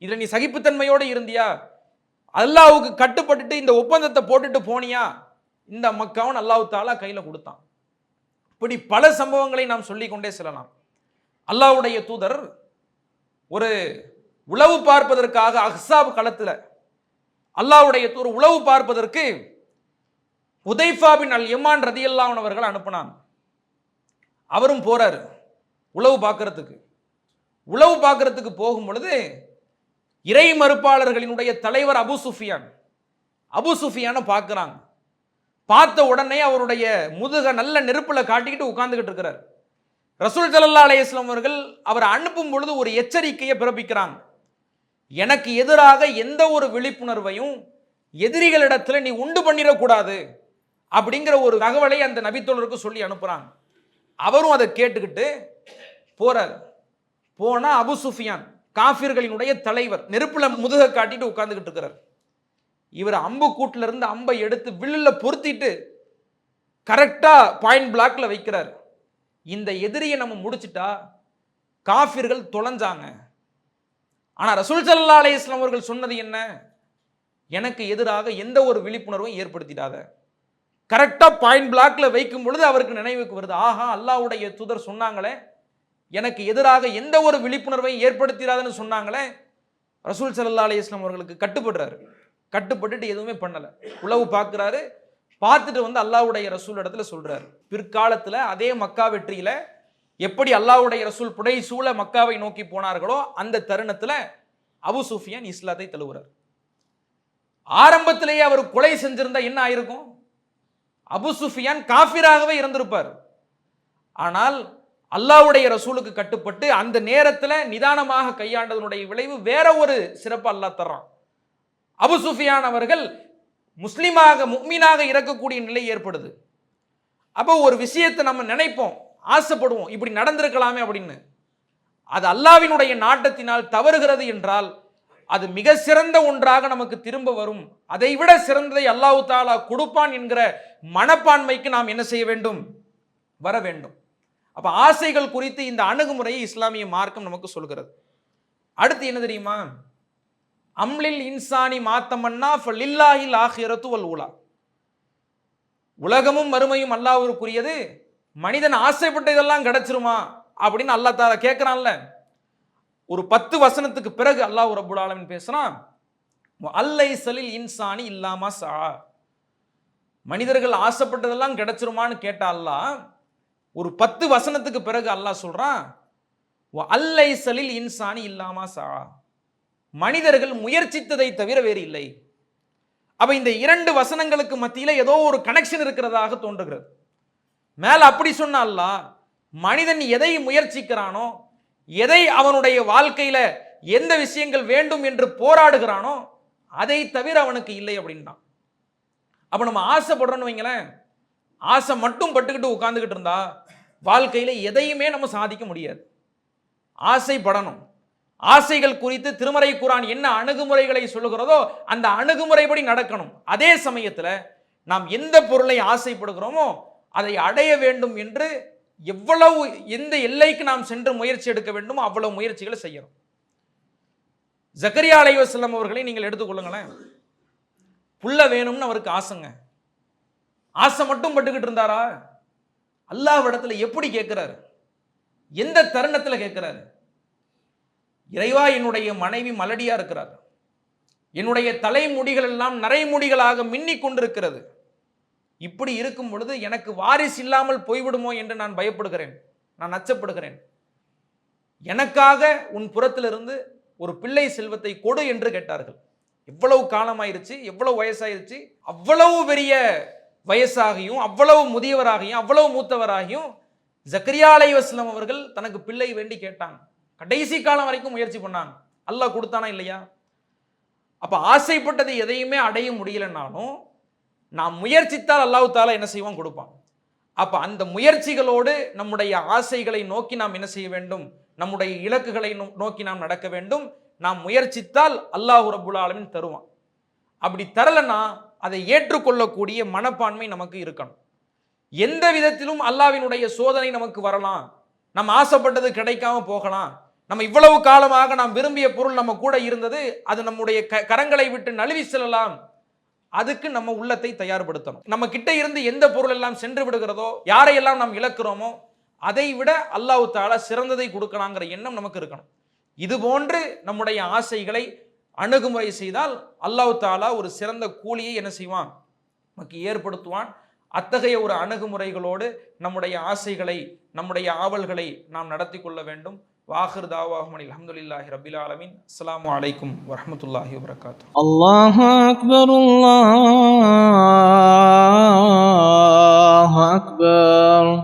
இதுல நீ சகிப்புத்தன்மையோடு இருந்தியா, அல்லாஹ்வுக்கு கட்டுப்பட்டுட்டு இந்த ஒப்பந்தத்தை போட்டுட்டு போனியா, இந்த மக்காவும் அல்லாஹ் தஆலா கையில கொடுத்தான். இப்படி பல சம்பவங்களை நாம் சொல்லிக்கொண்டே செல்லலாம். அல்லாஹ்வுடைய தூதர் ஒரு உளவு பார்ப்பதற்காக அஹ்ஸாப் களத்தில் அல்லாஹ்வுடைய தூதர் உளவு பார்ப்பதற்கு ஹுதைஃபா பின் அல் யமான் ரதியல்லாஹு அன்ஹு அவர்கள் அனுப்பினான். அவரும் போறாரு உளவு பார்க்கறதுக்கு போகும் பொழுது இறை மறுப்பாளர்களினுடைய தலைவர் அபு சுஃபியான பார்க்கிறாங்க. பார்த்த உடனே அவருடைய முதுக நல்ல நெருப்புல காட்டிக்கிட்டு உட்கார்ந்துகிட்டு இருக்கிறார். ரசூல் ஸல்லல்லாஹு அலைஹி வஸல்லம் அவர்கள் அவர் அனுப்பும் பொழுது ஒரு எச்சரிக்கையை பிறப்பிக்கிறாங்க. எனக்கு எதிராக எந்த ஒரு விழிப்புணர்வையும் எதிரிகளிடத்துல நீ உண்டு பண்ணிடக்கூடாது அப்படிங்கிற ஒரு தகவலை அந்த நபித்தோழருக்கு சொல்லி அனுப்புறாங்க. அவரும் அதை கேட்டுக்கிட்டு போறார். போனா அபு சுஃபியான் காஃபிர்களினுடைய தலைவர் நெருப்புல முதுக காட்டிட்டு உட்கார்ந்துகிட்டு இருக்கிறார். இவர் அம்பு கூட்டுல இருந்து அம்பை எடுத்து வில்லுல பொருத்திட்டு கரெக்டா பாயிண்ட் பிளாக்ல வைக்கிறார். இந்த எதிரியை நம்ம முடிச்சிட்டா காஃபிர்கள் தொலைஞ்சாங்க. ஆனா ரசூல் ஸல்லல்லாஹு அலைஹி வஸல்லம் அவர்கள் சொன்னது என்ன? எனக்கு எதிராக எந்த ஒரு விழிப்புணர்வும் ஏற்படுத்திடாத. கரெக்டா பாயிண்ட் பிளாக்ல வைக்கும் பொழுது அவருக்கு நினைவுக்கு வருது, ஆஹா அல்லாஹ்வுடைய தூதர் சொன்னாங்களே எனக்கு எதிராக எந்த ஒரு விழிப்புணர்வையும் ஏற்படுத்திடாதுன்னு சொன்னாங்களே. ரசூல் ஸல்லல்லாஹு அலைஹி வஸல்லம் அவர்களுக்கு கட்டுப்படுறாரு. கட்டுப்பட்டுட்டு எதுவுமே பண்ணல. உளவு பார்க்கிறாரு. பார்த்துட்டு வந்து அல்லாஹ்வுடைய ரசூல் இடத்துல சொல்றாரு. பிற்காலத்துல அதே மக்கா வெற்றியில எப்படி அல்லாஹ்வுடைய ரசூல் புடைசூழ மக்காவை நோக்கி போனார்களோ அந்த தருணத்துல அபு சுஃபியான் இஸ்லாத்தை தழுவுறார். ஆரம்பத்திலேயே அவர் கொலை செஞ்சிருந்தா என்ன ஆயிருக்கும்? அபு சுஃபியான் காஃபிராகவே இருந்திருப்பார். ஆனால் அல்லாஹ்வுடைய ரசூலுக்கு கட்டுப்பட்டு அந்த நேரத்துல நிதானமாக கையாண்டதனுடைய விளைவு வேற ஒரு சிறப்பு அல்லாஹ் தர்றான். அபு சுஃபியான் அவர்கள் முஸ்லிமாக முஃமினாக இறக்கக்கூடிய நிலை ஏற்படுது. அப்போ ஒரு விஷயத்தை நம்ம நினைப்போம், ஆசைப்படுவோம், இப்படி நடந்திருக்கலாமே அப்படின்னு. அது அல்லாஹ்வினுடைய நாட்டத்தினால் தவறுகிறது என்றால் அது மிக சிறந்த ஒன்றாக நமக்கு திரும்ப வரும். அதை விட சிறந்ததை அல்லாஹ் தஆலா கொடுப்பான் என்கிற மனப்பான்மைக்கு நாம் என்ன செய்ய வேண்டும்? வர வேண்டும். அப்ப ஆசைகள் குறித்து இந்த அணுகுமுறையை இஸ்லாமிய மார்க்கம் நமக்கு சொல்கிறது. அடுத்து என்ன தெரியுமா? அம்லில் இன்சானி மாத்தமன்னா ஃபலில்லாஹில் ஆஹிரத்து வல் ஊலா. உலகமும் மறுமையும் அல்லாஹ்வுக்குரியது. மனிதன் ஆசைப்பட்ட இதெல்லாம் கிடைச்சிருமா அப்படின்னு அல்லாஹ் தஆலா கேட்கிறான்ல. ஒரு 10 வசனத்துக்கு பிறகு அல்லாஹ் ரப்புல் ஆலமீன் பேசுறான், அல்லைஸலில் இன்சானி இல்லாமா சா. மனிதர்கள் ஆசைப்பட்டதெல்லாம் கிடைச்சிருமான்னு கேட்டா அல்லாஹ் ஒரு 10 வசனத்துக்கு பிறகு அல்லாஹ் சொல்றான், அல்லைஸலில் இன்சானி இல்லாமா சா. மனிதர்கள் முயற்சித்ததை தவிர வேறு இல்லை. அப்ப இந்த 2 வசனங்களுக்கு மத்தியில ஏதோ ஒரு கனெக்ஷன் இருக்கிறதாக தோன்றுகிறது. மேல அப்படி சொன்ன அல்லாஹ் மனிதன் எதை முயற்சிக்கிறானோ, எதை அவனுடைய வாழ்க்கையில எந்த விஷயங்கள் வேண்டும் என்று போராடுகிறானோ அதை தவிர அவனுக்கு இல்லை அப்படின்ட்டான். அப்ப நம்ம ஆசைப்படுறோம்னு வைங்களேன், ஆசை மட்டும் பட்டுக்கிட்டு உட்கார்ந்துக்கிட்டு இருந்தா வாழ்க்கையில எதையுமே நம்ம சாதிக்க முடியாது. ஆசைப்படணும். ஆசைகள் குறித்து திருமறை குர்ஆன் என்ன அணுகுமுறைகளை சொல்லுகிறதோ அந்த அணுகுமுறைப்படி நடக்கணும். அதே சமயத்துல நாம் எந்த பொருளை ஆசைப்படுகிறோமோ அதை அடைய வேண்டும் என்று எவ்வளவு எந்த எல்லைக்கு நாம் சென்று முயற்சி எடுக்க வேண்டுமோ அவ்வளவு முயற்சிகளை செய்யணும். ஜக்கரியா அலைஹிஸ்ஸலாம் அவர்களை நீங்கள் எடுத்துக்கொள்ளுங்களேன். புள்ள வேணும்னு அவருக்கு ஆசைங்க. ஆசை மட்டும் பட்டுக்கிட்டு இருந்தாரா? அல்லாஹ்விடத்துல எப்படி கேட்கிறாரு? எந்த தருணத்துல கேட்கிறாரு? இறைவா, என்னுடைய மனைவி மலடியா இருக்கிறார், என்னுடைய தலைமுடிகள் எல்லாம் நரைமுடிகளாக மின்னிக் கொண்டிருக்கிறது. இப்படி இருக்கும் பொழுது எனக்கு வாரிசு இல்லாமல் போய்விடுமோ என்று நான் பயப்படுகிறேன், நான் அச்சப்படுகிறேன். எனக்காக உன் புறத்திலிருந்து ஒரு பிள்ளை செல்வத்தை கொடு என்று கேட்டார்கள். எவ்வளவு காலமாயிருச்சு, எவ்வளவு வயசாயிருச்சு, அவ்வளவு பெரிய வயசாகியும் அவ்வளவு முதியவராகியும் அவ்வளவு மூத்தவராகியும் ஜக்கரியா அலைஹிஸ்ஸலாம் அவர்கள் தனக்கு பிள்ளை வேண்டி கேட்டாங்க. கடைசி காலம் வரைக்கும் முயற்சி பண்ணாங்க. அல்லாஹ் கொடுத்தானா இல்லையா? அப்ப ஆசைப்பட்டதை எதையுமே அடைய முடியலனாலும் நாம் முயற்சித்தால் அல்லாஹ் தஆலா என்ன செய்வான்? கொடுப்பான். அப்ப அந்த முயற்சிகளோடு நம்முடைய ஆசைகளை நோக்கி நாம் என்ன செய்ய வேண்டும்? நம்முடைய இலக்குகளை நோக்கி நாம் நடக்க வேண்டும். நாம் முயற்சித்தால் அல்லாஹ் ரப்புல் ஆலமீன் தருவான். அப்படி தரலனா அதை ஏற்றுக்கொள்ளக்கூடிய மனப்பான்மை நமக்கு இருக்கணும். எந்த விதத்திலும் அல்லாஹ்வினுடைய சோதனை நமக்கு வரலாம், நம்ம ஆசைப்பட்டது கிடைக்காம போகலாம், நம்ம இவ்வளவு காலமாக நாம் விரும்பிய பொருள் நம்ம கூட இருந்தது அது நம்முடைய கரங்களை விட்டு நழுவி செல்லலாம். அதுக்கு நம்ம உள்ளத்தை தயார்படுத்தணும். நம்ம கிட்ட இருந்து எந்த பொருள் எல்லாம் சென்று விடுகிறதோ, யாரையெல்லாம் நாம் இழக்கிறோமோ, அதை விட அல்லாஹ் தஆலா சிறந்ததை கொடுக்கலாங்கிற எண்ணம் நமக்கு இருக்கணும். இது போன்று நம்முடைய ஆசைகளை அணுகுமுறை செய்தால் அல்லாஹ் தஆலா ஒரு சிறந்த கூலியை என்ன செய்வான், நமக்கு ஏற்படுத்துவான். அத்தகைய ஒரு அணுகுமுறைகளோடு நம்முடைய ஆசைகளை, நம்முடைய ஆவல்களை நாம் நடத்தி கொள்ள வேண்டும். வாஹிர் தாவாஹும் அல்ஹம்துலில்லாஹி ரப்பில் ஆலமீன். அஸ்ஸலாமு அலைக்கும் வரஹ்மத்துல்லாஹி வபரகாத்துஹு.
அல்லாஹு அக்பர், அல்லாஹு அக்பர்.